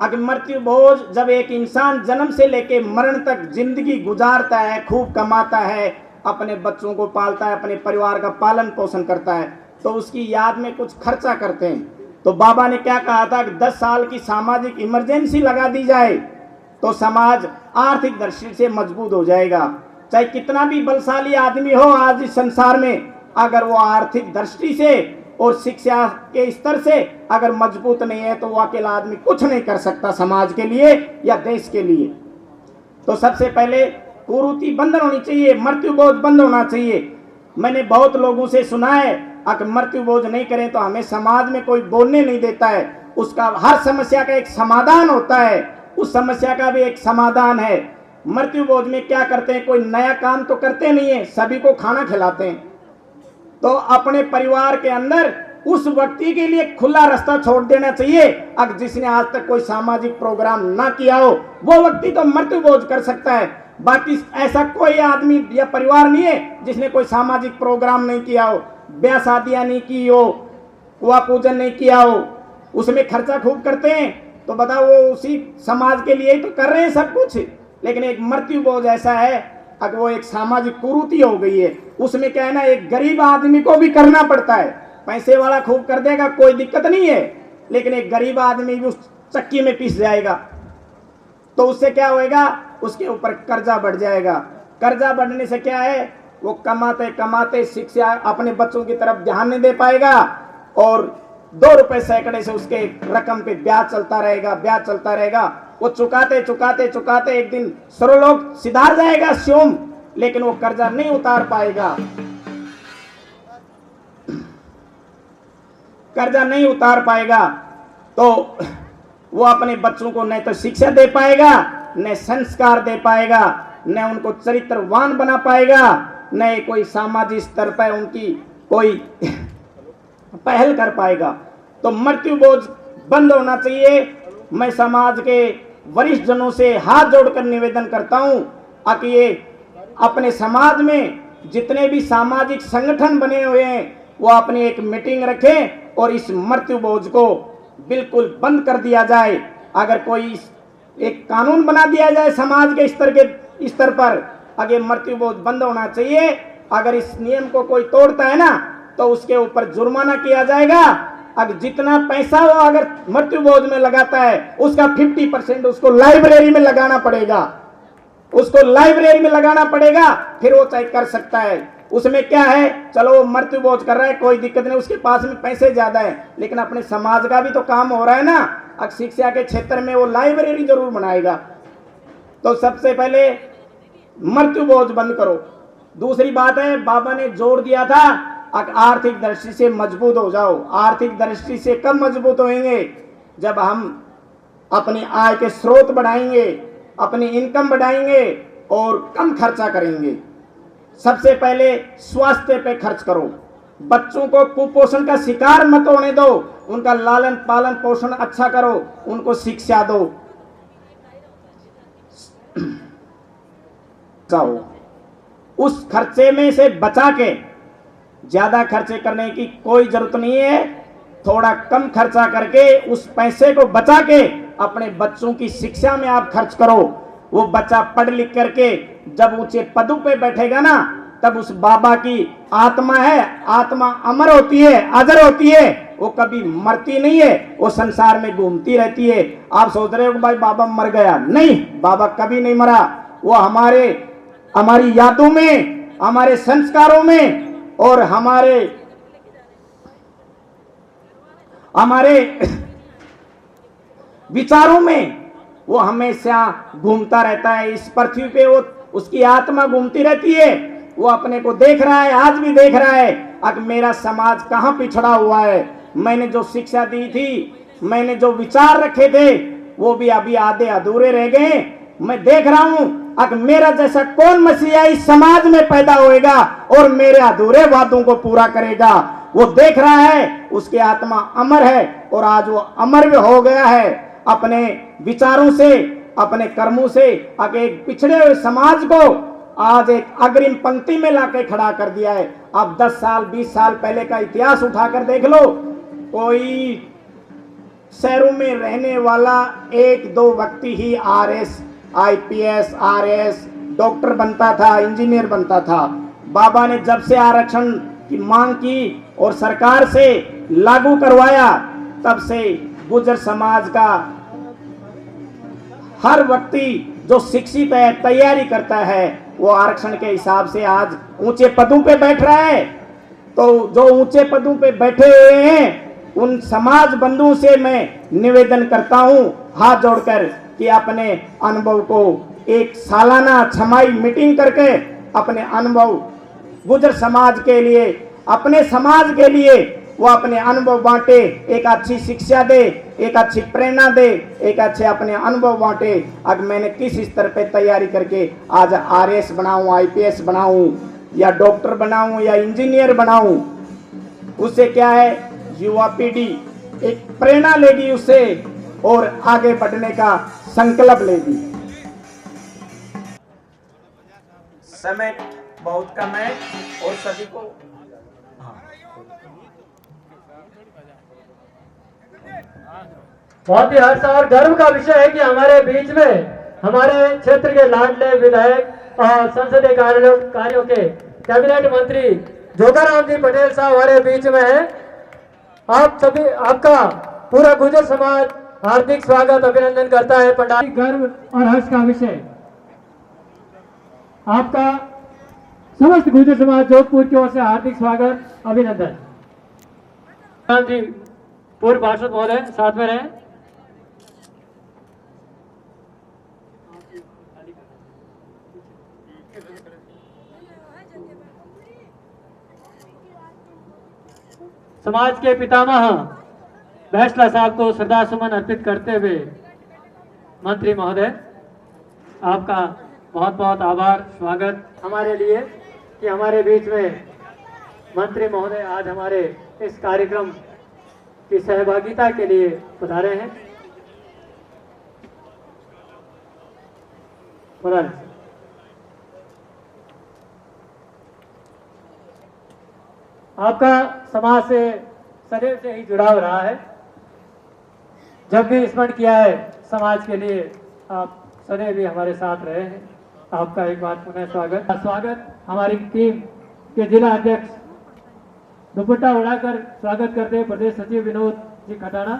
अगर मृत्यु भोज, जब एक इंसान जन्म से लेके मरण तक जिंदगी गुजारता है, खूब कमाता है, अपने बच्चों को पालता है, अपने परिवार का पालन पोषण करता है, तो उसकी याद में कुछ खर्चा करते हैं। तो बाबा ने क्या कहा था कि 10 साल की सामाजिक इमरजेंसी लगा दी जाए तो समाज आर्थिक दृष्टि से मजबूत हो जाएगा। चाहे कितना भी बलशाली आदमी हो आज इस संसार में, अगर वो आर्थिक दृष्टि से और शिक्षा के स्तर से अगर मजबूत नहीं है तो वो अकेला आदमी कुछ नहीं कर सकता समाज के लिए या देश के लिए। तो सबसे पहले कुरीति बंद होनी चाहिए, मृत्यु बोझ बंद होना चाहिए। मैंने बहुत लोगों से सुना है अगर मृत्यु बोझ नहीं करें तो हमें समाज में कोई बोलने नहीं देता है। उसका हर समस्या का एक समाधान होता है, उस समस्या का भी एक समाधान है। मृत्यु बोझ में क्या करते हैं, कोई नया काम तो करते नहीं है, सभी को खाना खिलाते हैं। तो अपने परिवार के अंदर उस व्यक्ति के लिए खुला रास्ता छोड़ देना चाहिए। अगर जिसने आज तक कोई सामाजिक प्रोग्राम ना किया हो वो व्यक्ति तो मृत्यु भोज कर सकता है। बाकी ऐसा कोई आदमी या परिवार नहीं है जिसने कोई सामाजिक प्रोग्राम नहीं किया हो, ब्याह शादियां नहीं की हो, कुआ पूजन नहीं किया हो, उसमें खर्चा खूब करते हैं। तो बताओ वो उसी समाज के लिए तो कर रहे हैं सब कुछ। लेकिन एक मृत्यु बोझ ऐसा है, अगर वो एक सामाजिक कुरीति हो गई है, उसमें क्या है ना, एक गरीब आदमी को भी करना पड़ता है। पैसे वाला खूब कर देगा कोई दिक्कत नहीं है, लेकिन एक गरीब आदमी भी उस चक्की में पिस जाएगा तो उससे क्या होएगा, उसके ऊपर कर्जा बढ़ जाएगा। कर्जा बढ़ने से क्या है, वो कमाते कमाते शिक्षा अपने बच्चों की तरफ ध्यान नहीं दे पाएगा और 2 रुपए सैकड़े से उसके रकम पे ब्याज चलता रहेगा, ब्याज चलता रहेगा। वो चुकाते चुकाते चुकाते एक दिन सर्वलोक सिधार जाएगा स्योम, लेकिन वो कर्जा नहीं उतार पाएगा, कर्जा नहीं उतार पाएगा। तो वो अपने बच्चों को न तो शिक्षा दे पाएगा, न संस्कार दे पाएगा, न उनको चरित्रवान बना पाएगा, न कोई सामाजिक स्तर पर उनकी कोई पहल कर पाएगा। तो मृत्यु बोझ बंद होना चाहिए। मैं समाज के वरिष्ठ जनों से हाथ जोड़कर निवेदन करता हूं कि ये अपने समाज में जितने भी सामाजिक संगठन बने हुए हैं वो अपनी एक मीटिंग रखें और इस मृत्यु बोझ को बिल्कुल बंद कर दिया जाए। अगर कोई एक कानून बना दिया जाए समाज के स्तर पर, अगर मृत्यु बोझ बंद होना चाहिए। अगर इस नियम को कोई तोड़ता है ना तो उसके ऊपर जुर्माना किया जाएगा। अगर जितना पैसा वो अगर मृत्यु बोझ में लगाता है उसका 50% उसको लाइब्रेरी में लगाना पड़ेगा, उसको लाइब्रेरी में लगाना पड़ेगा, फिर वो चाहे कर सकता है। उसमें क्या है, चलो वो मृत्यु बोझ कर रहा है कोई दिक्कत नहीं, उसके पास में पैसे ज्यादा है, लेकिन अपने समाज का भी तो काम हो रहा है ना। अब शिक्षा के क्षेत्र में वो लाइब्रेरी जरूर बनाएगा। तो सबसे पहले मृत्यु बोझ बंद करो। दूसरी बात है, बाबा ने जोर दिया था आर्थिक दृष्टि से मजबूत हो जाओ। आर्थिक दृष्टि से कब मजबूत होंगे, जब हम अपनी आय के स्रोत बढ़ाएंगे, अपनी इनकम बढ़ाएंगे और कम खर्चा करेंगे। सबसे पहले स्वास्थ्य पे खर्च करो। बच्चों को कुपोषण का शिकार मत होने दो, उनका लालन पालन पोषण अच्छा करो, उनको शिक्षा दो। उस खर्चे में से बचा के, ज्यादा खर्चे करने की कोई जरूरत नहीं है, थोड़ा कम खर्चा करके उस पैसे को बचा के अपने बच्चों की शिक्षा में आप खर्च करो। वो बच्चा पढ़ लिख करके जब ऊंचे पदों पे बैठेगा ना, तब उस बाबा की आत्मा है, आत्मा अमर होती है, अजर होती है, वो कभी मरती नहीं है, वो संसार में घूमती रहती है। आप सोच रहे हो भाई बाबा मर गया, नहीं, बाबा कभी नहीं मरा। वो हमारी यादों में, हमारे संस्कारों में और हमारे विचारों में वो हमेशा घूमता रहता है इस पृथ्वी पे। वो उसकी आत्मा घूमती रहती है, वो अपने को देख रहा है, आज भी देख रहा है अब मेरा समाज कहाँ पिछड़ा हुआ है। मैंने जो शिक्षा दी थी, मैंने जो विचार रखे थे, वो भी अभी आधे अधूरे रह गए। मैं देख रहा हूं अब मेरा जैसा कौन मसीहा इस समाज में पैदा होएगा और मेरे अधूरे वादों को पूरा करेगा। वो देख रहा है, उसकी आत्मा अमर है और आज वो अमर भी हो गया है अपने विचारों से, अपने कर्मों से। अब एक पिछड़े हुए समाज को आज एक अग्रिम पंक्ति में लाके खड़ा कर दिया है। अब 10 साल 20 साल पहले का इतिहास उठाकर देख लो, कोई शहरों में रहने वाला 1-2 व्यक्ति ही आरएस, आईपीएस, आरएस, डॉक्टर बनता था, इंजीनियर बनता था। बाबा ने जब से आरक्षण की मांग की और सरकार से लागू करवाया, तब से गुर्जर समाज का हर व्यक्ति जो शिक्षित है, तैयारी करता है, वो आरक्षण के हिसाब से आज ऊंचे पदों पे बैठ रहा है। तो जो ऊंचे पदों पे बैठे हुए हैं, उन समाज बंधुओं से मैं निवेदन करता हूं हाथ जोड़कर कि अपने अनुभव को एक सालाना छमाही मीटिंग करके अपने अनुभव गुर्जर समाज के लिए, अपने समाज के लिए वो अपने अनुभव बांटे, एक अच्छी शिक्षा दे, एक अच्छी प्रेरणा दे, एक अच्छे अपने अनुभव बांटे। अब मैंने किस स्तर पे तैयारी करके आज आरएस बनाऊं, आईपीएस बनाऊं, या डॉक्टर बनाऊं, या इंजीनियर बनाऊं, उससे क्या है, युवा पीढ़ी एक प्रेरणा लेगी उससे और आगे बढ़ने का संकल्प लेगी। समय बहुत कम है और सभी को बहुत ही हर्ष और गर्व का विषय है कि हमारे बीच में हमारे क्षेत्र के लाडले विधायक और संसदीय कार्यों के कैबिनेट मंत्री जोगाराम जी पटेल साहब हमारे बीच में है। आप सभी, आपका पूरा गुर्जर समाज हार्दिक स्वागत अभिनंदन करता है। पंडाल गर्व और हर्ष का विषय, आपका समस्त गुर्जर समाज जोधपुर की ओर से हार्दिक स्वागत अभिनंदन। राम जी पूर्व पार्षद महोदय साथ में रहे। समाज के पितामह बैसला साहब को श्रद्धा सुमन अर्पित करते हुए मंत्री महोदय, आपका बहुत बहुत आभार, स्वागत हमारे लिए कि हमारे बीच में मंत्री महोदय आज हमारे इस कार्यक्रम की सहभागिता के लिए पधारे हैं। आपका समाज से सदैव से ही जुड़ाव रहा है। जब भी स्मरण किया है समाज के लिए, आप सदैव ही हमारे साथ रहे हैं। आपका एक बार पुनः स्वागत हमारी टीम के जिला अध्यक्ष दुपट्टा उड़ाकर स्वागत करते हैं प्रदेश सचिव विनोद जी खटाना।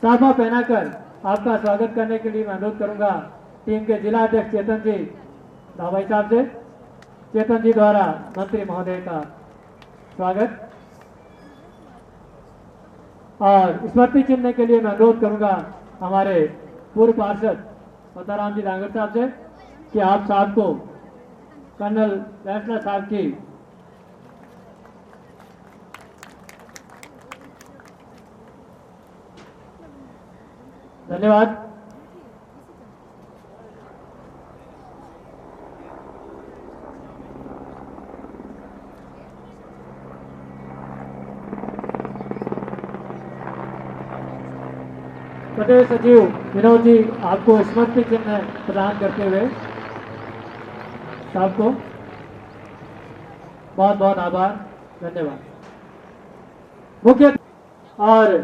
साफा पहनाकर आपका स्वागत करने के लिए मैं अनुरोध करूंगा टीम के जिला अध्यक्ष चेतन जी धाबाई साहब से। चेतन जी द्वारा मंत्री महोदय का स्वागत और स्मृति चिन्ह के लिए मैं अनुरोध करूंगा हमारे पूर्व पार्षद मताराम जी डांगर साहब से कि आप साहब को कर्नल बैसला साहब की धन्यवाद। प्रदेश सचिव विनोद जी आपको स्मृति चिन्ह प्रदान करते हुए साहब को बहुत बहुत आभार, धन्यवाद। मुख्य और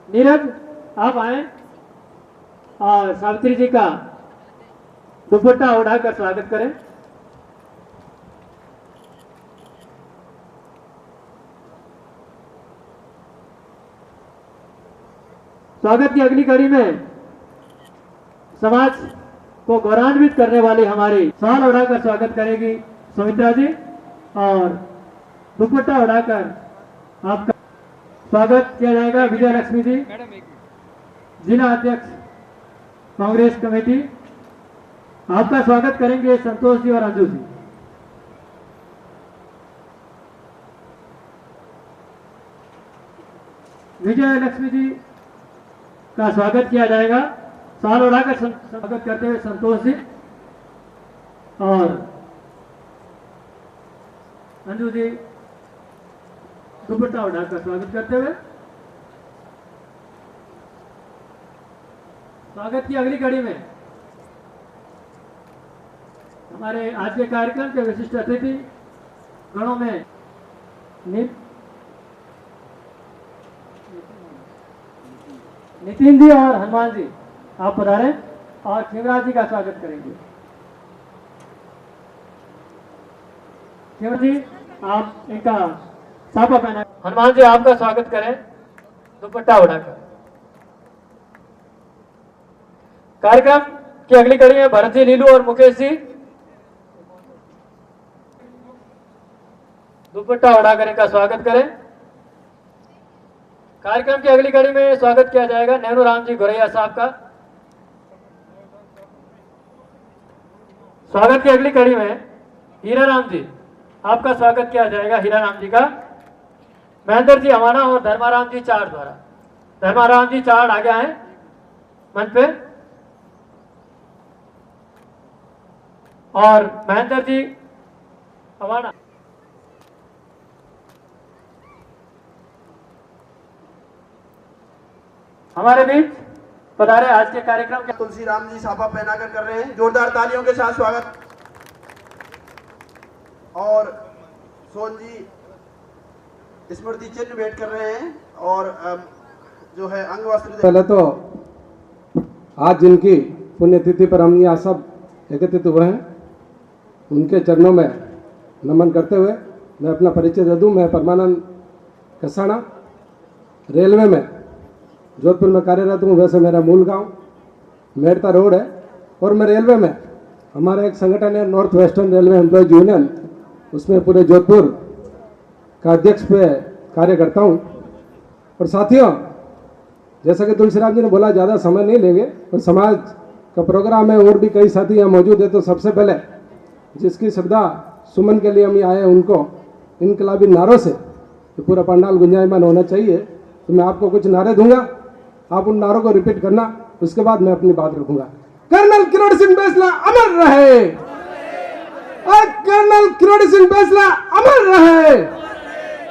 नीरज आप आए और सावित्री जी का दुपट्टा उड़ाकर स्वागत करें। स्वागत की अगली कड़ी में समाज को गौरवान्वित करने वाली हमारी शाल उड़ाकर स्वागत करेगी सुमित्रा जी और दुपट्टा उड़ाकर आपका स्वागत किया जाएगा विजय लक्ष्मी जी, जिला अध्यक्ष कांग्रेस कमेटी। आपका स्वागत करेंगे संतोष जी और अंजू जी। विजय लक्ष्मी जी का स्वागत किया जाएगा शाल उड़ाकर स्वागत करते हुए संतोष जी और अंजू जी दुपट्टा उड़ाकर स्वागत करते हुए। स्वागत की अगली कड़ी में हमारे आज के कार्यक्रम के विशिष्ट अतिथि गणों में नितिन जी और हनुमान जी आप पधारें और खिमराज जी का स्वागत करेंगे। खिमराज जी आप इनका साफा पहना, हनुमान जी आपका स्वागत करें दुपट्टा उड़ाकर। कार्यक्रम की अगली कड़ी में भरत जी, लीलू और मुकेश जी दुपट्टा उड़ाकर इनका स्वागत करें। कार्यक्रम की अगली कड़ी में स्वागत किया जाएगा नेहरू राम जी गोरैया साहब का। स्वागत की अगली कड़ी में हीरा राम जी आपका स्वागत किया जाएगा, हीरा राम जी का। महेंद्र जी हमारा और धर्माराम जी चार द्वारा। धर्माराम जी चार आगे आए मंच पे और महेंद्र जी हमारा। हमारे बीच पधारे आज के कार्यक्रम के तुलसी राम जी साफा पहनाकर कर रहे हैं, जोरदार तालियों के साथ स्वागत। और सोन जी स्मृति चिन्ह भेंट कर रहे हैं और जो है अंग वस्त्र। पहले तो आज जिनकी पुण्यतिथि पर हम यहाँ सब एकत्रित हुए हैं उनके चरणों में नमन करते हुए मैं अपना परिचय दे दूँ। मैं परमानंद कसाना रेलवे में जोधपुर में कार्यरत हूँ। वैसे मेरा मूल गांव मेड़ता रोड है और मैं रेलवे में हमारा एक संगठन है north western railway employees union, उसमें पूरे जोधपुर का अध्यक्ष पे कार्य करता हूँ। और साथियों जैसा कि तुलसीराम जी ने बोला ज़्यादा समय नहीं लेंगे और समाज का प्रोग्राम है और भी कई साथी यहाँ मौजूद है। तो सबसे पहले जिसकी श्रद्धा सुमन के लिए हम यहाँ आए उनको इनकलाबी नारों से तो पूरा पंडाल गुंजायमान होना चाहिए। तो मैं आपको कुछ नारे दूंगा, आप उन नारों को रिपीट करना, उसके बाद मैं अपनी बात रखूंगा। कर्नल किरोड़ी सिंह बैंसला अमर रहे, कर्नल किरोड़ी सिंह बैंसला अमर रहे।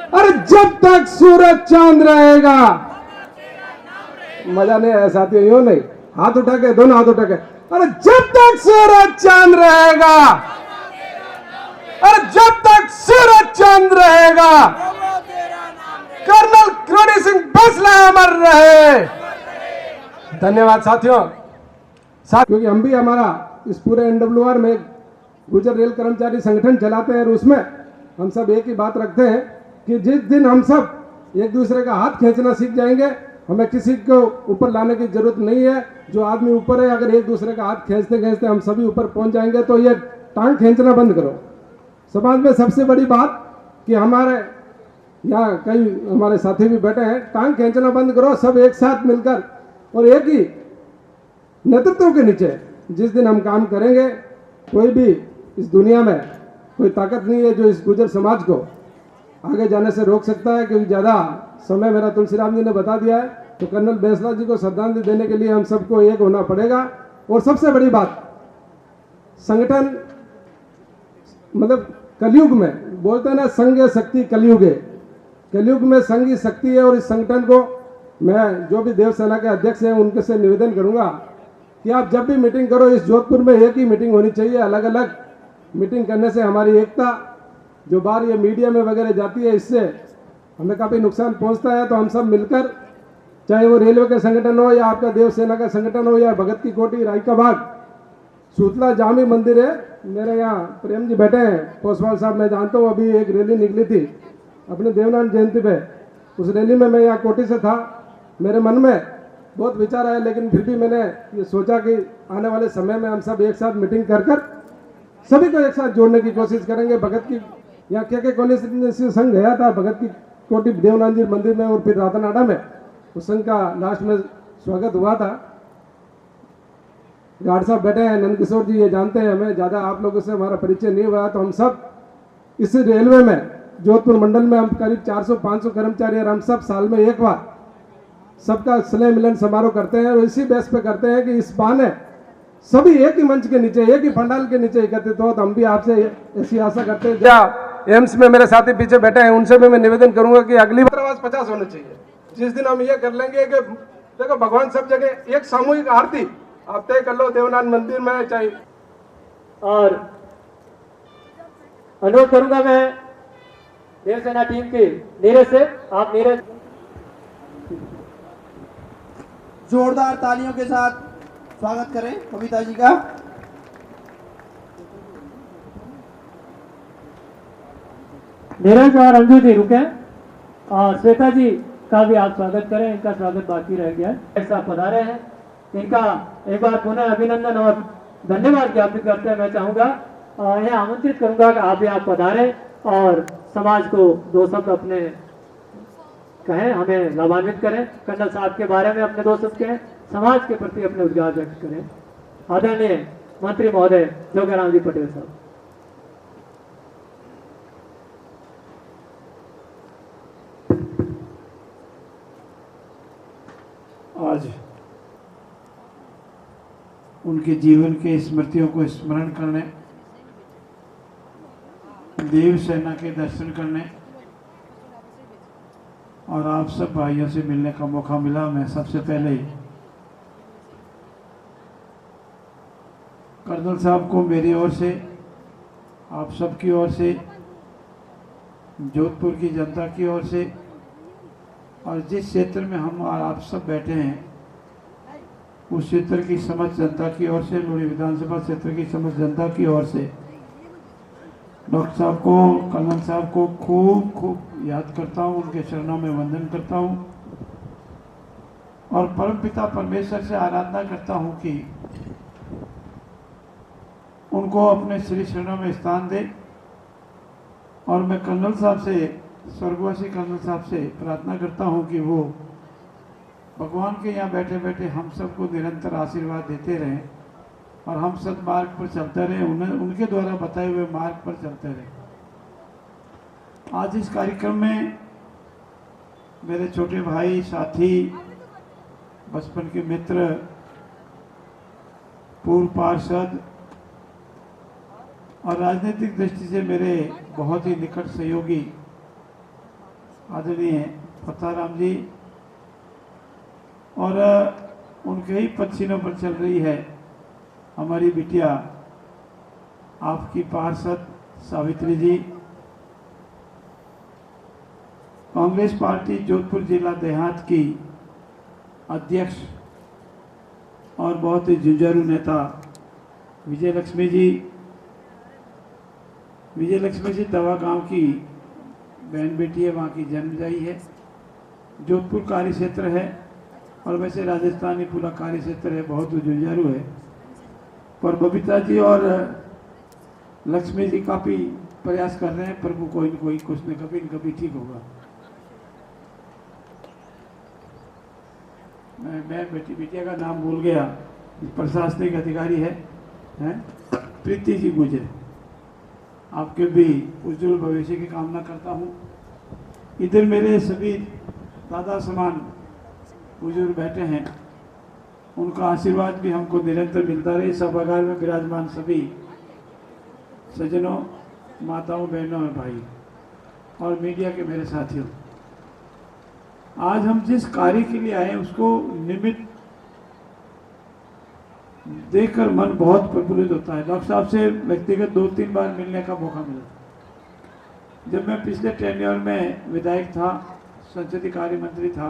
और जब तक सूरज चांद रहेगा, मजा नहीं आया साथियों, यूं नहीं, हाथ उठा के, दोनों हाथ उठा के, अरे जब तक सूरज चांद रहेगा, अरे जब तक सूरज चांद रहेगा, कर्नल किरोड़ी सिंह बैंसला अमर रहे। धन्यवाद साथियों। क्योंकि हम भी हमारा इस पूरे NWR में गुजर रेल कर्मचारी संगठन चलाते हैं और उसमें हम सब एक ही बात रखते हैं कि जिस दिन हम सब एक दूसरे का हाथ खींचना सीख जाएंगे, हमें किसी को ऊपर लाने की जरूरत नहीं है। जो आदमी ऊपर है, अगर एक दूसरे का हाथ खींचते खींचते हम सभी ऊपर पहुंच जाएंगे, तो ये टांग खींचना बंद करो। समाज में सबसे बड़ी बात कि हमारे यहाँ कई हमारे साथी भी बैठे हैं, टांग खींचना बंद करो, सब एक साथ मिलकर और एक ही नेतृत्व के नीचे जिस दिन हम काम करेंगे, कोई भी इस दुनिया में कोई ताकत नहीं है जो इस गुजर समाज को आगे जाने से रोक सकता है। क्योंकि ज़्यादा समय मेरा तुलसीराम जी ने बता दिया है, तो कर्नल बैंसला जी को श्रद्धांजलि देने के लिए हम सबको एक होना पड़ेगा। और सबसे बड़ी बात, संगठन मतलब कलयुग में बोलते हैं ना, संघ शक्ति कलयुग है, कलयुग में संघ ही शक्ति है। और इस संगठन को मैं जो भी देव सेना के अध्यक्ष हैं उनके से निवेदन करूंगा कि आप जब भी मीटिंग करो इस जोधपुर में एक ही मीटिंग होनी चाहिए। अलग अलग मीटिंग करने से हमारी एकता जो बार ये मीडिया में वगैरह जाती है इससे हमें काफ़ी नुकसान पहुंचता है। तो हम सब मिलकर, चाहे वो रेलवे का संगठन हो या आपका देव सेना का संगठन हो या भगत की कोठी, राई का बाग, सूतला जामी मंदिर है, मेरे यहाँ प्रेम जी बैठे हैं, पोसवाल साहब, मैं जानता हूँ। अभी एक रैली निकली थी अपने देवनाथ जयंती पे, उस रैली में मैं यहाँ कोठी से था। मेरे मन में बहुत विचार आया, लेकिन फिर भी मैंने ये सोचा कि आने वाले समय में हम सब एक साथ मीटिंग कर सभी को एक साथ जोड़ने की कोशिश करेंगे। भगत की यहाँ के कॉलेज से संघ गया था भगत की कोठी देवनाथ जी मंदिर में और फिर रातनाडा में, उस संघ का लास्ट में स्वागत हुआ था। गार्ड साहब बैठे हैं, नंद किशोर जी ये जानते हैं, हमें ज़्यादा आप लोगों से हमारा परिचय नहीं हुआ। तो हम सब इस रेलवे में जोधपुर मंडल में हम करीब 400-500 कर्मचारी और हम सब साल में एक बार सबका स्नेह मिलन समारोह करते हैं और इसी बेस पे करते हैं कि इस बहाने सभी एक ही मंच के नीचे, एक ही पंडाल के नीचे एकत्रित हो। तो हम भी आपसे ऐसी आशा करते हैं। क्या एम्स में मेरे साथी पीछे बैठे हैं, उनसे भी मैं निवेदन करूंगा कि अगली बार आवाज 50 होना चाहिए। जिस दिन हम ये कर लेंगे कि देखो भगवान सब जगह, एक सामूहिक आरती आप तय कर लो देवनाथ मंदिर में चाहिए। और अनुरोध करूंगा मैं देव सेना टीम की नीरज से, आप नीरज जोरदार तालियों के साथ स्वागत करें कविता जी का। नीरज और अंजू जी रुके, और श्वेता जी का भी आप स्वागत करें, इनका स्वागत बाकी रह गया है। ऐसा पधारे हैं, इनका एक बार पुनः अभिनंदन और धन्यवाद ज्ञापित करते हैं। मैं चाहूंगा इन्हें आमंत्रित करूंगा कि आप भी आप पधारें और समाज को दो शब्द अपने कहें, हमें लाभान्वित करें, कर्नल साहब के बारे में अपने दो शब्द कहें, समाज के प्रति अपने उद्गार व्यक्त करें। आदरणीय मंत्री महोदय जोगाराम जी पटेल साहब। आज उनके जीवन के स्मृतियों को स्मरण करने, देव सेना के दर्शन करने और आप सब भाइयों से मिलने का मौका मिला। मैं सबसे पहले कर्नल साहब को मेरी ओर से, आप सबकी ओर से, जोधपुर की जनता की ओर से और जिस क्षेत्र में हम आप सब बैठे हैं उस क्षेत्र की समस्त जनता की ओर से, लुणी विधानसभा क्षेत्र की समस्त जनता की ओर से डॉक्टर साहब को, कर्नल साहब को खूब खूब याद करता हूँ, उनके चरणों में वंदन करता हूँ और परमपिता परमेश्वर से आराधना करता हूँ कि उनको अपने श्री चरणों में स्थान दे। और मैं कर्नल साहब से, स्वर्गवासी कर्नल साहब से प्रार्थना करता हूँ कि वो भगवान के यहाँ बैठे बैठे हम सबको निरंतर आशीर्वाद देते रहें और हम सद्मार्ग पर चलते रहें, उनके द्वारा बताए हुए मार्ग पर चलते रहें। आज इस कार्यक्रम में मेरे छोटे भाई, साथी, बचपन के मित्र, पूर्व पार्षद और राजनीतिक दृष्टि से मेरे बहुत ही निकट सहयोगी आदरणीय फताराम जी और उनके ही पसीनों पर चल रही है हमारी बिटिया, आपकी पार्षद सावित्री जी, कांग्रेस पार्टी जोधपुर जिला देहात की अध्यक्ष और बहुत ही जुझारू नेता विजय लक्ष्मी जी। विजय लक्ष्मी जी दवा गांव की बहन बेटी है, वहाँ की जन्मजाई है। जोधपुर कार्य क्षेत्र है और वैसे राजस्थानी पूरा कार्य क्षेत्र है, बहुत जुझारू है। पर बबीता जी और लक्ष्मी जी काफ़ी प्रयास कर रहे हैं, प्रभु कोई न कोई कुछ न कभी ठीक होगा। मैं बिटिया का नाम भूल गया, प्रशासनिक अधिकारी है प्रीति जी गुजर, आपके भी उज्जवल भविष्य की कामना करता हूँ। इधर मेरे सभी दादा समान बुजुर्ग बैठे हैं, उनका आशीर्वाद भी हमको निरंतर मिलता रहे। सभागार में विराजमान सभी सज्जनों, माताओं, बहनों और भाई और मीडिया के मेरे साथियों, आज हम जिस कार्य के लिए आए उसको निमित्त देखकर मन बहुत प्रफुल्लित होता है। डॉक्टर साहब से व्यक्तिगत 2-3 बार मिलने का मौका मिला। जब मैं पिछले टेन्योर में विधायक था, संसदीय कार्य मंत्री था,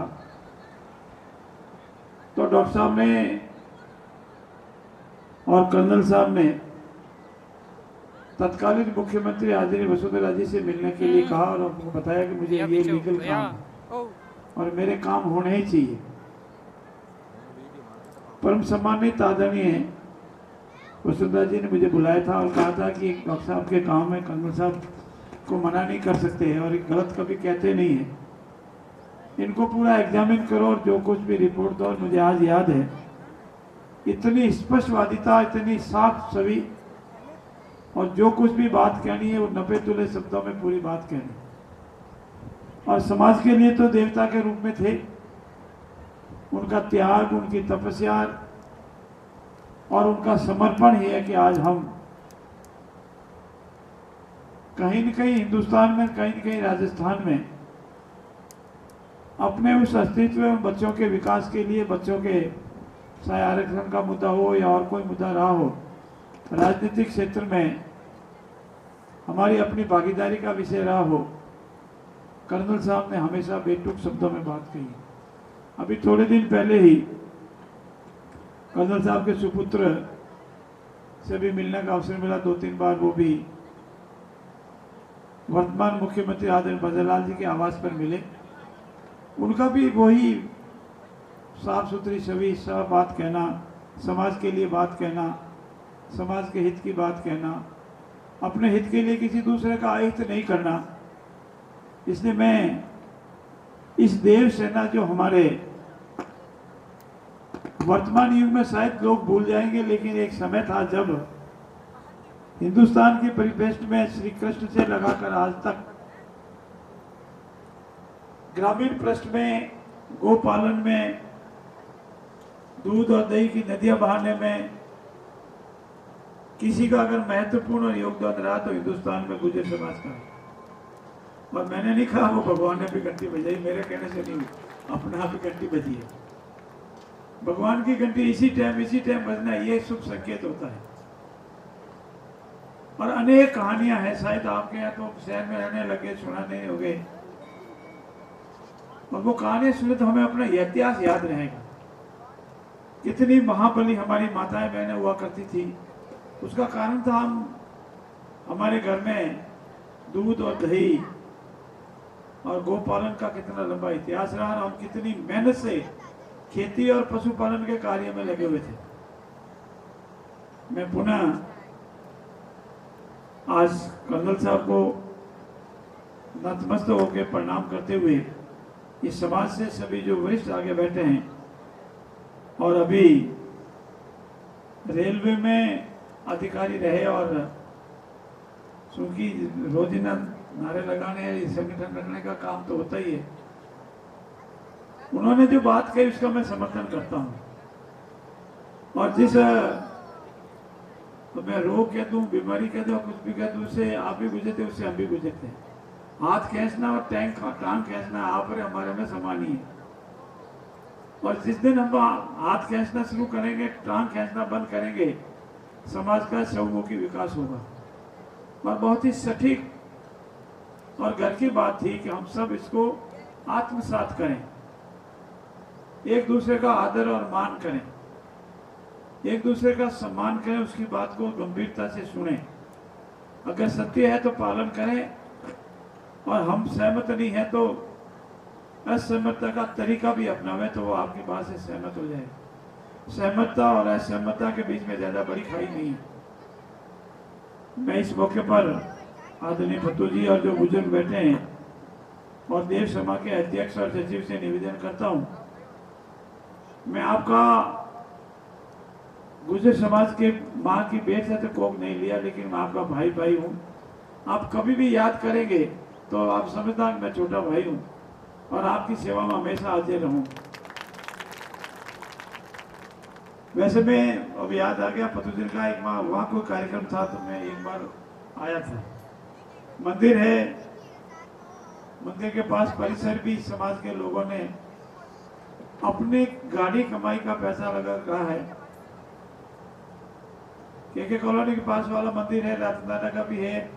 तो डॉक्टर साहब ने और कर्नल साहब ने तत्कालीन मुख्यमंत्री आदरणीय वसुंधरा जी से मिलने के लिए कहा और उनको बताया कि मुझे ये लीगल काम है और मेरे काम होने ही चाहिए। परम सम्मानित आदरणीय वसुंधरा जी ने मुझे बुलाया था और कहा था कि डॉक्टर साहब के काम में कर्नल साहब को मना नहीं कर सकते हैं और गलत कभी कहते नहीं है, इनको पूरा एग्जामिन करो और जो कुछ भी रिपोर्ट दो। और मुझे आज याद है, इतनी स्पष्टवादिता, इतनी साफ छवि, और जो कुछ भी बात कहनी है वो 90 तुले शब्दों में पूरी बात कहनी। और समाज के लिए तो देवता के रूप में थे। उनका त्याग, उनकी तपस्या और उनका समर्पण ही है कि आज हम कहीं न कहीं हिंदुस्तान में, कहीं न कहीं राजस्थान में अपने उस अस्तित्व में बच्चों के विकास के लिए, बच्चों के चाहे आरक्षण का मुद्दा हो या और कोई मुद्दा रहा हो, राजनीतिक क्षेत्र में हमारी अपनी भागीदारी का विषय रहा हो, कर्नल साहब ने हमेशा बेतुक शब्दों में बात कही। अभी थोड़े दिन पहले ही कर्नल साहब के सुपुत्र से भी मिलने का अवसर मिला 2-3 बार। वो भी वर्तमान मुख्यमंत्री आदरणीय भजनलाल जी के आवास पर मिले। उनका भी वही साफ सुथरी छवि, साफ बात कहना, समाज के लिए बात कहना, समाज के हित की बात कहना, अपने हित के लिए किसी दूसरे का अहित नहीं करना। इसलिए मैं इस देव सेना, जो हमारे वर्तमान युग में शायद लोग भूल जाएंगे, लेकिन एक समय था जब हिंदुस्तान के परिवेश में श्री कृष्ण से लगाकर आज तक ग्रामीण पृष्ठ में, गोपालन में, दूध और दही की नदियां बहाने में किसी का अगर महत्वपूर्ण योगदान रहा तो हिंदुस्तान में गुर्जर समाज का। और मैंने नहीं कहा वो भगवान ने भी घंटी बजाई, मेरे कहने से नहीं, अपना आप ही घंटी बजी है। भगवान की घंटी इसी टाइम बजना, ये शुभ संकेत होता है। और अनेक कहानियां हैं, शायद आपके यहाँ तो शहर में रहने लगे, सुनाने हो गए, और वो कहानियां सुने तो हमें अपना इतिहास याद रहेगा। कितनी महाबली हमारी माताएं बहनें हुआ करती थी। उसका कारण था हमारे घर में दूध और दही और गोपालन का कितना लंबा इतिहास रहा, और हम कितनी मेहनत से खेती और पशुपालन के कार्य में लगे हुए थे। मैं पुनः आज कर्नल साहब को नतमस्तक होकर प्रणाम करते हुए इस समाज से सभी जो वरिष्ठ आगे बैठे हैं और अभी रेलवे में अधिकारी रहे, और चूंकि रोजिना नारे लगाने, संगठन रखने का काम तो होता ही है, उन्होंने जो बात कही उसका मैं समर्थन करता हूं। और जिस तो मैं रोग कह दूं, बीमारी कह दूं, कुछ भी कह दूं, उससे आप भी गुजरते, उससे हम भी गुजरते हैं। हाथ खींचना और टांग खींचना आप और हमारे में समान ही है। और जिस दिन हम हाथ खींचना शुरू करेंगे, टांग खींचना बंद करेंगे, समाज का चहुमुखी विकास होगा। और बहुत ही सटीक और घर की बात थी कि हम सब इसको आत्मसात करें, एक दूसरे का आदर और मान करें, एक दूसरे का सम्मान करें, उसकी बात को गंभीरता से सुनें, अगर सत्य है तो पालन करें, और हम सहमत नहीं है तो असहमतता का तरीका भी अपनावें, तो वो आपकी बात से सहमत हो जाए। सहमतता और असहमतता के बीच में ज्यादा बड़ी खाई नहीं है। मैं इस मौके पर आदरणीय पत्तू जी और जो बुजुर्ग बैठे हैं और देव सभा के अध्यक्ष और सचिव से निवेदन करता हूं, मैं आपका गुर्जर समाज के मां की पेट से तो कोख नहीं लिया, लेकिन मैं आपका भाई हूं। आप कभी भी याद करेंगे तो आप समझना मैं छोटा भाई हूं और आपकी सेवा में हमेशा हाजिर रहूं। वैसे मैं अब याद आ गया, पत्तू जी का एक बार वहां कोई कार्यक्रम था तो मैं एक बार आया था। मंदिर है, मंदिर के पास परिसर भी समाज के लोगों ने अपनी गाड़ी कमाई का पैसा लगा रहा है। के कॉलोनी के पास वाला मंदिर है, राजनाडा का भी है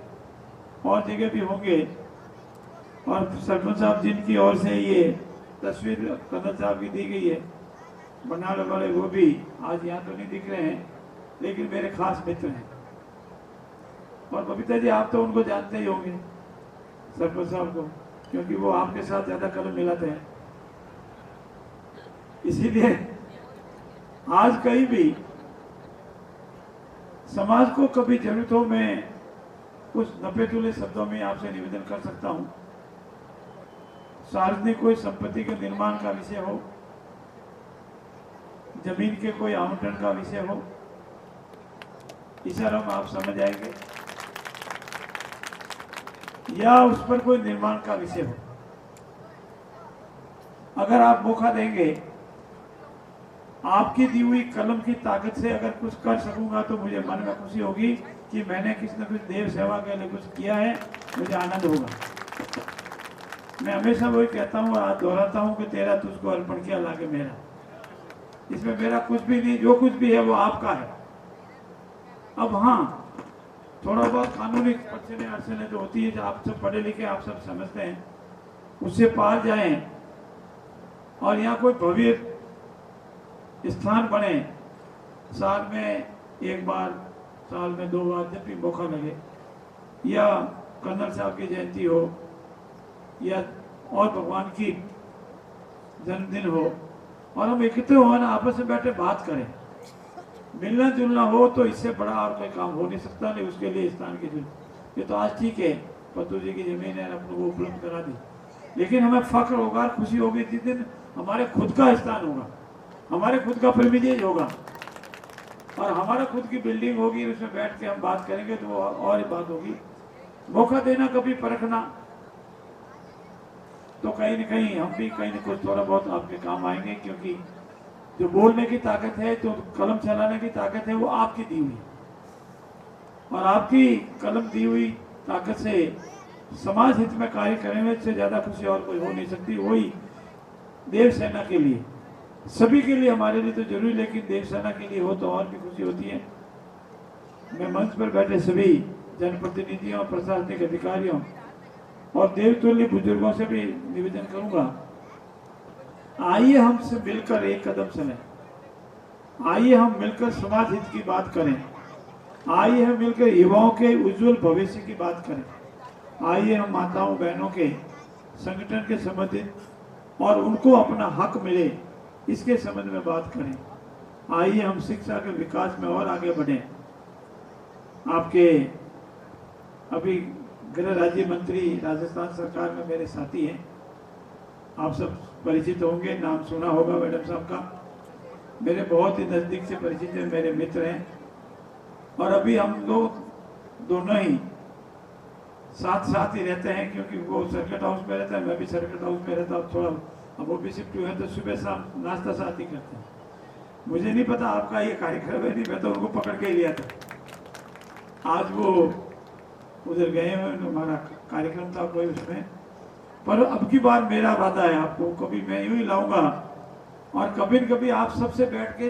और जगह भी होंगे। और सरपंच साहब जिनकी ओर से ये तस्वीर कर्नल साहब की दी गई है बनाने वाले, वो भी आज यहाँ तो नहीं दिख रहे हैं लेकिन मेरे खास मित्र हैं। और बबीता जी आप तो उनको जानते ही होंगे सरपंच साहब को, क्योंकि वो आपके साथ ज्यादा कलम मिलाते हैं। इसीलिए आज कहीं भी समाज को कभी जरूरत हो, मैं कुछ नपे-तुले शब्दों में आपसे निवेदन कर सकता हूं। सार्वजनिक कोई संपत्ति के निर्माण का विषय हो, जमीन के कोई आवंटन का विषय हो, इशारों में आप समझ आएंगे, या उस पर कोई निर्माण का विषय हो, अगर आप मौका देंगे, आपकी दी हुई कलम की ताकत से अगर कुछ कर सकूंगा तो मुझे मन में खुशी होगी कि मैंने किसी न कुछ देव सेवा के लिए कुछ किया है, मुझे आनंद होगा। मैं हमेशा वही कहता हूँ और आज दोहराता हूँ कि तेरा तुझको अर्पण किया लागे मेरा। इसमें मेरा कुछ भी नहीं, जो कुछ भी है वो आपका है। अब हाँ, थोड़ा बहुत कानूनी अड़चने जो होती है, जो आप सब पढ़े लिखे आप सब समझते हैं, उससे पार जाएं और यहाँ कोई भव्य स्थान बने, साल में एक बार, साल में 2 बार, जब भी मौका लगे, या कर्नल साहब की जयंती हो या और भगवान की जन्मदिन हो, और हम एकत्र हो ना, आपस में बैठे बात करें, मिलना जुलना हो, तो इससे बड़ा और कोई काम हो नहीं सकता। नहीं उसके लिए स्थान की जरूरत। ये तो आज ठीक है, पत्तू जी की जमीन है, अपने को उपलब्ध करा दी, लेकिन हमें फख्र होगा, खुशी होगी जिस दिन हमारे खुद का स्थान होगा, हमारे खुद का प्रिविलेज होगा और हमारा खुद की बिल्डिंग होगी, उसमें बैठ के हम बात करेंगे तो और ही बात होगी। मौका देना, कभी परखना, तो कहीं न कहीं हम भी कहीं न कुछ थोड़ा बहुत आपके काम आएंगे, क्योंकि जो बोलने की ताकत है, जो कलम चलाने की ताकत है, वो आपकी दी हुई, और आपकी कलम दी हुई ताकत से समाज हित में कार्य करेंगे, इससे ज्यादा खुशी और कोई हो नहीं सकती। वही देव सेना के लिए, सभी के लिए, हमारे लिए तो जरूरी, लेकिन देव सेना के लिए हो तो और भी खुशी होती है। मैं मंच पर बैठे सभी जनप्रतिनिधियों, प्रशासनिक अधिकारियों और देवतुल्य बुजुर्गों से भी निवेदन करूंगा, आइए हम सब मिलकर एक कदम चलें, आइए हम मिलकर समाज हित की बात करें, आइए हम मिलकर युवाओं के उज्जवल भविष्य की बात करें, आइए हम माताओं बहनों के संगठन के संबंधित और उनको अपना हक मिले इसके संबंध में बात करें, आइए हम शिक्षा के विकास में और आगे बढ़ें। आपके अभी गृह राज्य मंत्री राजस्थान सरकार में मेरे साथी हैं, आप सब परिचित होंगे, नाम सुना होगा मैडम साहब का, मेरे बहुत ही नज़दीक से परिचित हैं, मेरे मित्र हैं। और अभी हम लोग दोनों ही साथ ही रहते हैं, क्योंकि वो सर्किट हाउस में रहता है, मैं भी सर्किट हाउस में रहता हूँ। थोड़ा अब वो भी शिफ्ट हुए हैं तो सुबह शाम नाश्ता साथ ही करते हैं। मुझे नहीं पता आपका ये कार्यक्रम है, नहीं, मैं तो उनको पकड़ के ही लिया था। आज वो उधर गए हुए, हमारा कार्यक्रम था कोई उसमें, पर अब की बार मेरा वादा है आपको, कभी मैं यूं ही लाऊंगा और कभी न कभी आप सबसे बैठ के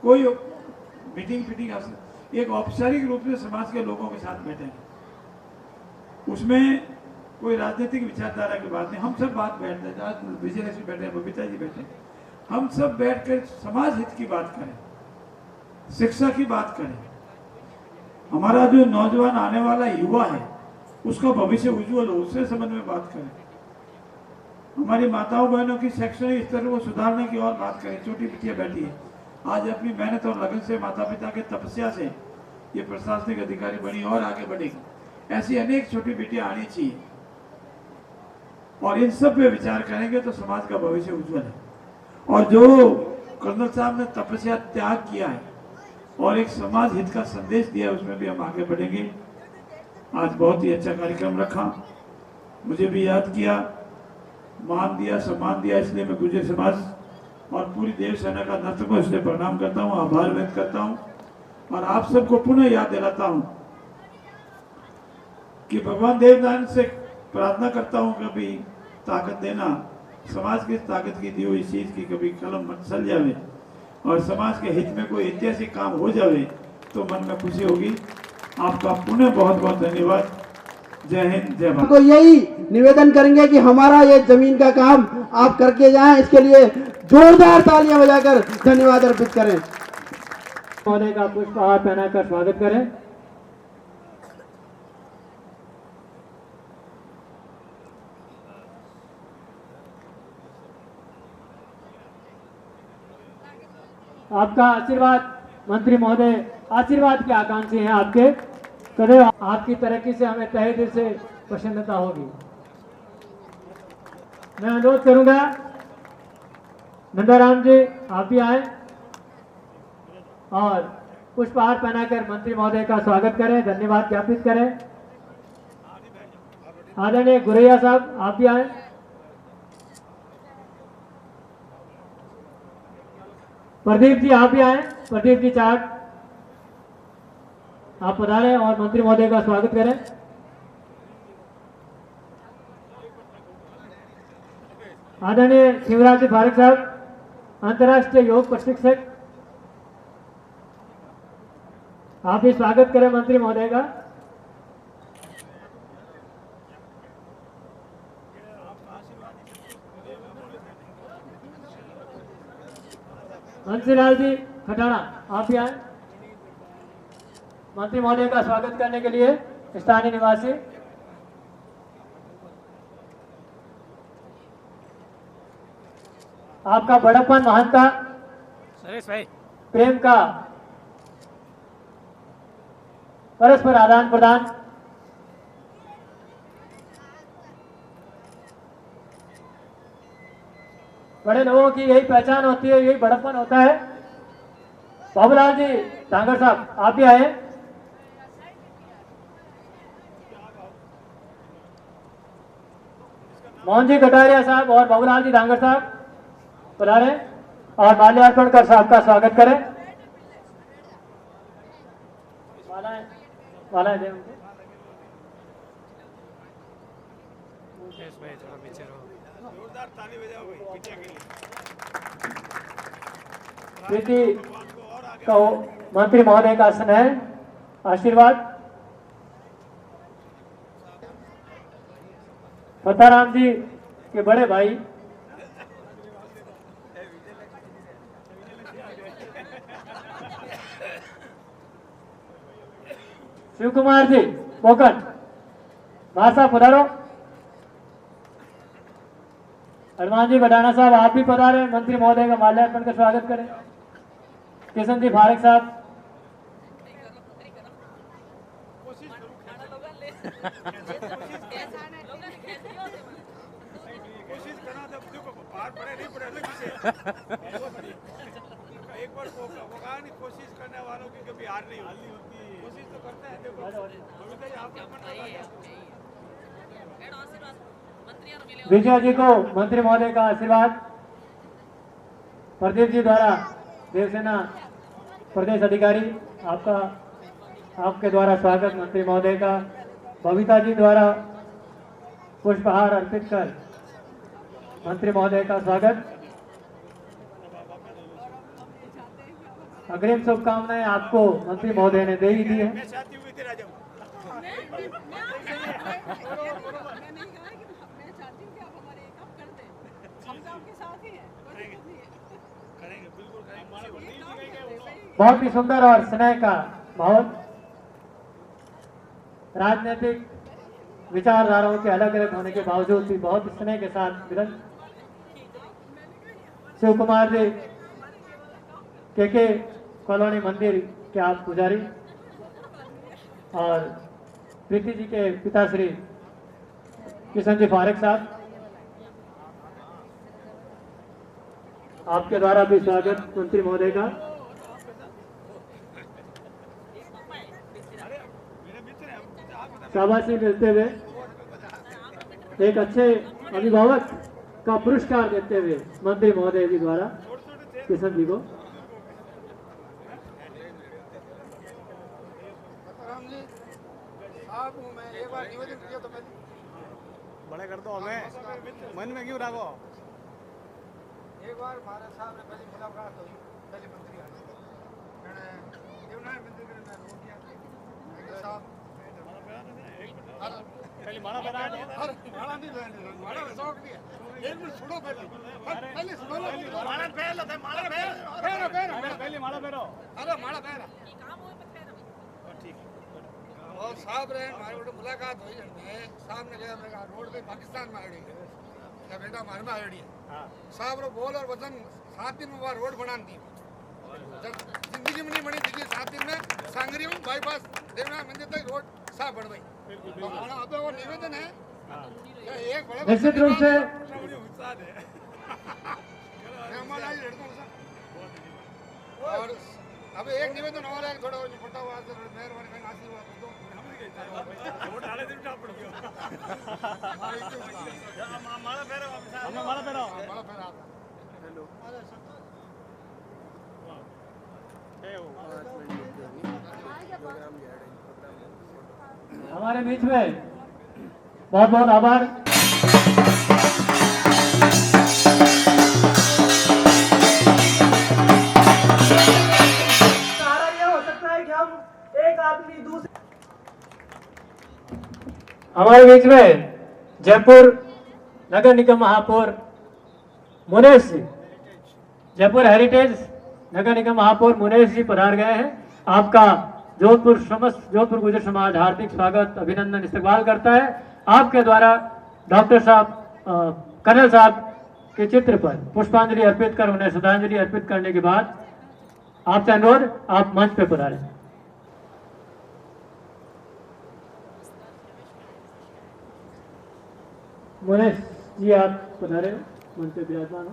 कोई मीटिंग एक औपचारिक रूप से समाज के लोगों के साथ बैठेंगे। उसमें कोई राजनीतिक विचारधारा की बात नहीं, हम सब बात बैठते हैं, आज विजयलक्ष्मी बैठे, बबीता जी बैठे, हम सब बैठ कर समाज हित की बात करें, शिक्षा की बात करें, हमारा जो नौजवान आने वाला युवा है उसका भविष्य उज्जवल हो, उससे संबंध में बात करें, हमारी माताओं बहनों की शैक्षणिक स्तर को सुधारने की और बात करें। छोटी बिटिया बैठी है, आज अपनी मेहनत और लगन से, माता पिता के तपस्या से ये प्रशासनिक अधिकारी बनी और आगे बढ़ेगी। ऐसी अनेक छोटी बेटियां आनी चाहिए और इन सब पे विचार करेंगे तो समाज का भविष्य उज्जवल है। और जो कर्नल साहब ने तपस्या त्याग किया है और एक समाज हित का संदेश दिया, उसमें भी हम आगे बढ़ेंगे। आज बहुत ही अच्छा कार्यक्रम रखा, मुझे भी याद किया, मान दिया, सम्मान दिया, इसलिए मैं गुर्जर समाज और पूरी देव सेना का नतमस्तक को इसलिए प्रणाम करता हूँ, आभार व्यक्त करता हूँ और आप सबको पुनः याद दिलाता हूँ कि भगवान देवनारायण से प्रार्थना करता हूँ कभी ताकत देना, समाज की ताकत की दी हुई चीज की कभी कलम मत चल जावे और समाज के हित में कोई ऐतिहासिक काम हो जावे तो मन में खुशी होगी। आपका पुनः बहुत बहुत धन्यवाद। जय हिंद, जय भारत। आपको यही निवेदन करेंगे कि हमारा ये जमीन का काम आप करके जाएं, इसके लिए जोरदार तालियां बजाकर धन्यवाद अर्पित करें। महोदय का पुष्पहार पहनाकर स्वागत करें। आपका आशीर्वाद मंत्री महोदय आशीर्वाद के आकांक्षी हैं आपके, सदैव आपकी तरक्की से हमें तहे दिल से प्रसन्नता होगी। मैं अनुरोध करूंगा नंदाराम जी आप भी आए और पुष्पहार पहनाकर मंत्री महोदय का स्वागत करें, धन्यवाद ज्ञापित करें। आदरणीय गुरैया साहब आप भी आए। प्रदीप जी आप भी आए, प्रदीप जी चाट आप पधारें और मंत्री महोदय का स्वागत करें। आदरणीय शिवराज जी फारूक साहब अंतर्राष्ट्रीय योग प्रशिक्षक आप भी स्वागत करें मंत्री महोदय का। हंसीलाल जी खटाना आप भी आए मंत्री महोदय का स्वागत करने के लिए। स्थानीय निवासी आपका बड़प्पन महानता प्रेम का परस्पर आदान प्रदान, बड़े लोगों की यही पहचान होती है, यही बड़प्पन होता है। बाबूलाल जी डांगर साहब आप भी आए। मोहन जी कटारिया साहब और बाबूलाल जी डांगर साहब पधारे और माल्यार्पण कर साहब का स्वागत करें। मालाएं दें उनको। प्रीति को मंत्री महोदय का स्नेह आशीर्वाद। फताराम जी के बड़े भाई शिव कुमार जी बोकन भाषा पधारो। हनुमान जी बडाना साहब आप भी पधारे, मंत्री महोदय का माल्यार्पण का स्वागत करें। किशन जी फारिक साहब एक बार कोशिश करने वालों की कभी हार नहीं होती, कोशिश तो करते हैं। विजय जी को मंत्री महोदय का आशीर्वाद। प्रदीप जी द्वारा देवसेना प्रदेश अधिकारी आपके द्वारा स्वागत मंत्री महोदय का। बबीता जी द्वारा पुष्पहार अर्पित कर मंत्री महोदय का स्वागत। अग्रिम शुभकामनाएं आपको मंत्री महोदय ने दे ही दी है। बहुत ही सुंदर और स्नेह का माहौल। राजनीतिक विचारधाराओं के अलग अलग होने के बावजूद भी बहुत स्नेह के साथ मिलन। शिव कुमार जी के कॉलोनी मंदिर के आप पुजारी और प्रीति जी के पिताश्री किशन जी फारिक साहब आपके द्वारा भी स्वागत मंत्री महोदय का। शाबाशी मिलते हुए एक अच्छे अभिभावक का पुरस्कार देते हुए मंत्री महोदय जी द्वारा किशन जी को। बड़े कर दो हमें, मन में क्यों रखो। एक बार महाराज साहब ने पहली मुलाकात हुई, पहले मंत्री आने साहब पहले माला पहना दो। माला नहीं पहने, माला शौक नहीं है। एक मिनट सुनो पहले सुनो लो। माला पहन लो, माला पहन पहले माला पहनो। अरे माला पहन और साहब रहे हमारे वोट मुलाकात हुई है। साहब ने कहा मैं रोड पे पाकिस्तान में आड़ी है या बेटा हमारे में आड़ी है। साहब रो बोल और वजन 7 दिन में रोड बना दी, जिंदगी में नहीं बनी थी। 7 दिन में सांगरी हूँ बाईपास देवना मंदिर तक रोड साफ बन गई। अब वो निवेदन है एक बड़े निश्चित रूप से और अब एक निवेदन और है, थोड़ा निपटा हुआ मेहरबानी करके आशीर्वाद दो। माला पहनो, माला पहनो। हमारे बीच में बहुत बहुत आभार। हमारे बीच में जयपुर नगर निगम महापौर मुनेश जी, जयपुर हेरिटेज नगर निगम महापौर मुनेश जी पधार गए हैं। आपका जोधपुर समस्त जोधपुर गुर्जर समाज हार्दिक स्वागत अभिनंदन इस्तकबाल करता है। आपके द्वारा डॉक्टर साहब कर्नल साहब के चित्र पर पुष्पांजलि अर्पित कर उन्हें श्रद्धांजलि अर्पित करने के बाद आपसे अनुरोध आप मंच पे पधारें। मुनेश जी आप पधारे, मंच पे विराजमान हो।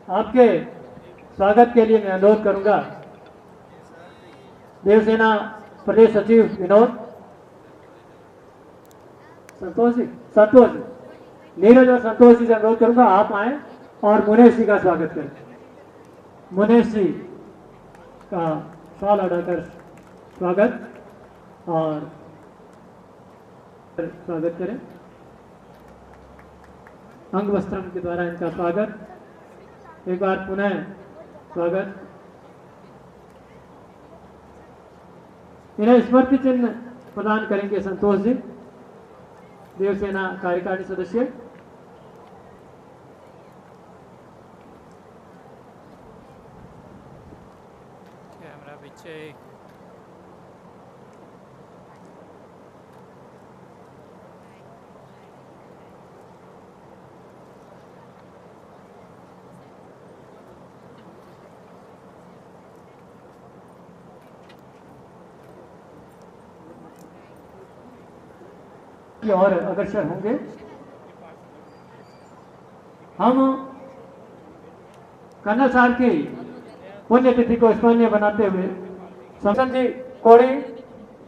आपके स्वागत के लिए मैं अनुरोध करूंगा देवसेना प्रदेश सचिव विनोद संतोष जी, नीरज और संतोष जी से अनुरोध करूंगा आप आए और मुनेश जी का स्वागत करें। मुनेश जी का शॉल उठाकर स्वागत और स्वागत करें। अंग वस्त्रम के द्वारा इनका स्वागत, एक बार पुनः स्वागत। इन्हें स्मृति चिन्ह प्रदान करेंगे संतोष जी, देवसेना कार्यकारिणी सदस्य। कैमरा पीछे की ओर अग्रसर होंगे। हम कर्नल साहब की पुण्यतिथि को स्मरणीय बनाते हुए शमशन जी कोड़ी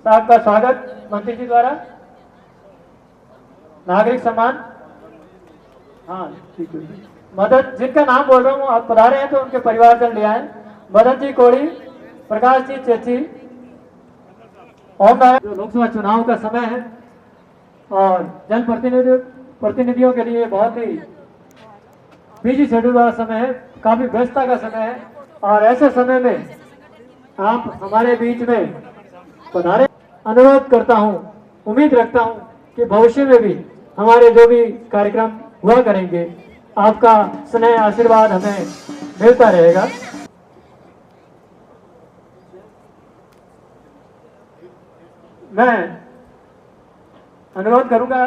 साहब का स्वागत मंत्री जी द्वारा। नागरिक सम्मान, हाँ ठीक है। मदन, जिनका नाम बोल रहा हूँ आप पधारे हैं तो उनके परिवारजन ले आए। मदन जी कोड़ी, प्रकाश जी चेची, ओम नारायण। जो लोकसभा चुनाव का समय है और जनप्रतिनिधियों के लिए बहुत ही बिजी शेड्यूल वाला समय है, काफी व्यस्तता का समय है और ऐसे समय में आप हमारे बीच में पधारे। अनुरोध करता हूं, उम्मीद रखता हूं कि भविष्य में भी हमारे जो भी कार्यक्रम हुआ करेंगे आपका स्नेह आशीर्वाद हमें मिलता रहेगा। मैं अनुरोध करूंगा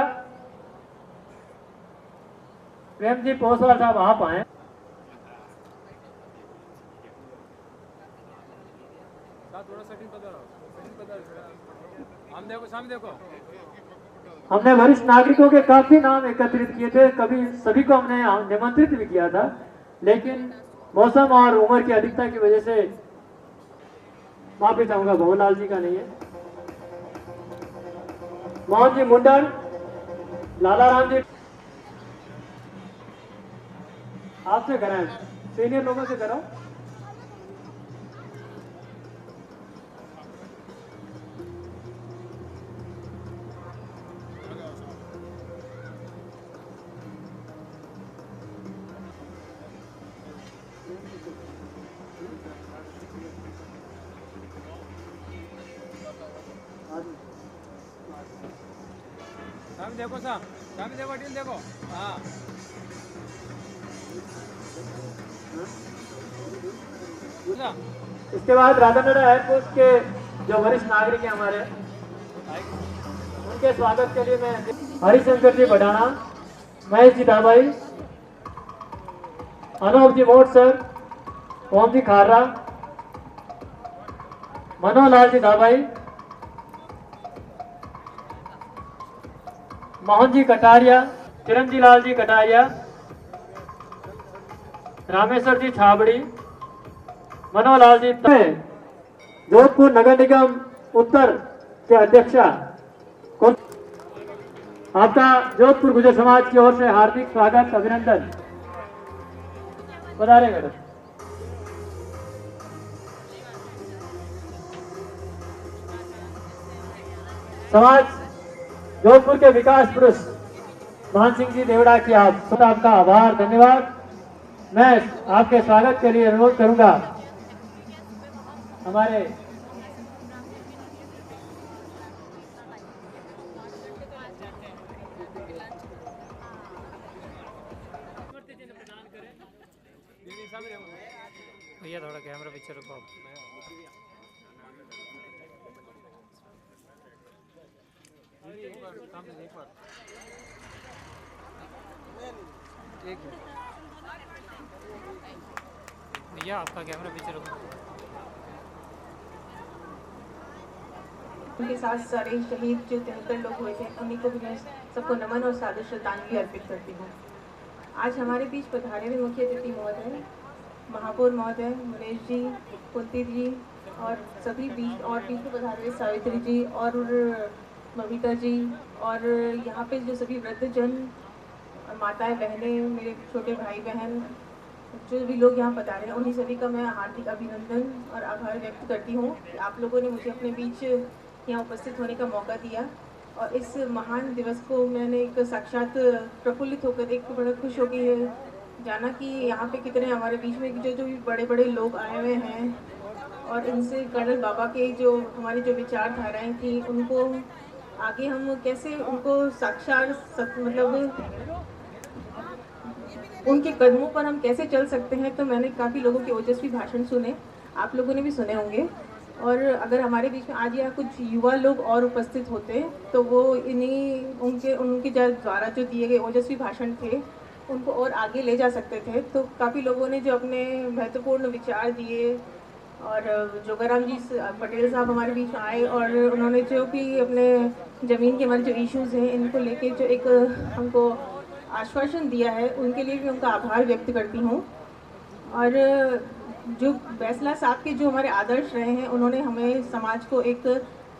प्रेम जी पोसवाल साहब आप आए। थोड़ा सेटिंग हम देखो, सामने देखो। हमने वरिष्ठ नागरिकों के काफी नाम एकत्रित किए थे, कभी सभी को हमने निमंत्रित भी किया था, लेकिन मौसम और उम्र की अधिकता की वजह से माफी चाहूंगा भवनलाल जी का नहीं है। मोहन जी मुंडन, लाला राम जी आपसे कराएं। सीनियर लोगों से कराओ। सामने देखो साहब, सामने देखो, टीम देखो। हाँ इसके बाद राधानगरी एयरपोर्ट के जो वरिष्ठ नागरिक हैं हमारे, उनके स्वागत के लिए मैं हरिशंकर जी बडाना, महेश जी दाबाई, अनूप जी मोट सर, ओम जी खारा, मनोहरलाल जी दाबाई, मोहन जी कटारिया, चिरंजी लाल जी कटारिया, रामेश्वर जी छाबड़ी, मनोहरलाल जी जोधपुर नगर निगम उत्तर के अध्यक्षा कौन, आपका जोधपुर गुर्जर समाज की ओर से हार्दिक स्वागत, अभिनंदन। बता रहे मैडम। समाज जोधपुर के विकास पुरुष मान सिंह जी देवड़ा की आपका आभार, धन्यवाद। मैं आपके स्वागत के लिए अनुरोध करूंगा हमारे भैया थोड़ा कैमरा पीछे रखो। भैया आपका कैमरा पीछे रखो। उनके साथ सारे शहीद जो 73 लोग हुए थे, उन्हीं को भी मैं सबको नमन और सादर श्रद्धांजलि अर्पित करती हूँ। आज हमारे बीच पधारे हुए मुख्य अतिथि महोदय, महापौर महोदय, मुनेश जी, कुंती जी और सभी बीच और बीच में पधारे हुए सावित्री जी और बबीता जी और यहाँ पे जो सभी वृद्धजन और माताएं बहनें, मेरे छोटे भाई बहन, जो भी लोग यहाँ पधारे हैं, उन्हीं सभी का मैं हार्दिक अभिनंदन और आभार व्यक्त करती हूँ कि आप लोगों ने मुझे अपने बीच यहाँ उपस्थित होने का मौका दिया और इस महान दिवस को मैंने एक साक्षात प्रफुल्लित होकर एक बड़ा खुश होकर जाना कि यहाँ पे कितने हमारे बीच में जो भी बड़े बड़े लोग आए हुए हैं और इनसे कर्नल बाबा के जो हमारी जो विचारधाराएं थी उनको आगे हम कैसे उनको साक्षात मतलब उनके कदमों पर हम कैसे चल सकते हैं। तो मैंने काफ़ी लोगों के ओजस्वी भाषण सुने, आप लोगों ने भी सुने होंगे। और अगर हमारे बीच में आज यहाँ कुछ युवा लोग और उपस्थित होते तो वो इन्हीं उनके द्वारा जो दिए गए ओजस्वी भाषण थे उनको और आगे ले जा सकते थे। तो काफ़ी लोगों ने जो अपने महत्वपूर्ण विचार दिए और जोगाराम जी पटेल साहब हमारे बीच आए और उन्होंने जो भी अपने ज़मीन के हमारे जो इश्यूज़ हैं इनको लेके जो एक हमको आश्वासन दिया है, उनके लिए भी उनका आभार व्यक्त करती हूँ। और जो बैसला साहब के जो हमारे आदर्श रहे हैं, उन्होंने हमें समाज को एक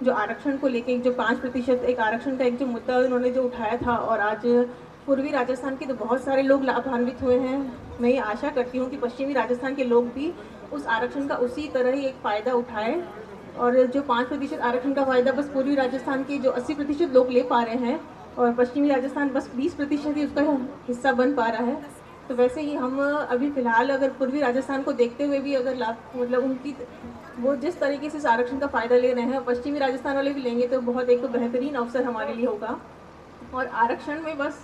जो आरक्षण को लेके जो 5% एक आरक्षण का एक जो मुद्दा उन्होंने जो उठाया था और आज पूर्वी राजस्थान के तो बहुत सारे लोग लाभान्वित हुए हैं। मैं ये आशा करती हूँ कि पश्चिमी राजस्थान के लोग भी उस आरक्षण का उसी तरह ही एक फ़ायदा उठाएं और जो 5% आरक्षण का फ़ायदा बस पूर्वी राजस्थान के जो 80% लोग ले पा रहे हैं और पश्चिमी राजस्थान बस 20% ही उसका हिस्सा बन पा रहा है। तो वैसे ही हम अभी फ़िलहाल अगर पूर्वी राजस्थान को देखते हुए भी अगर लाभ मतलब उनकी वो जिस तरीके से इस आरक्षण का फ़ायदा ले रहे हैं और पश्चिमी राजस्थान वाले भी लेंगे तो बहुत एक बेहतरीन अवसर हमारे लिए होगा। और आरक्षण में बस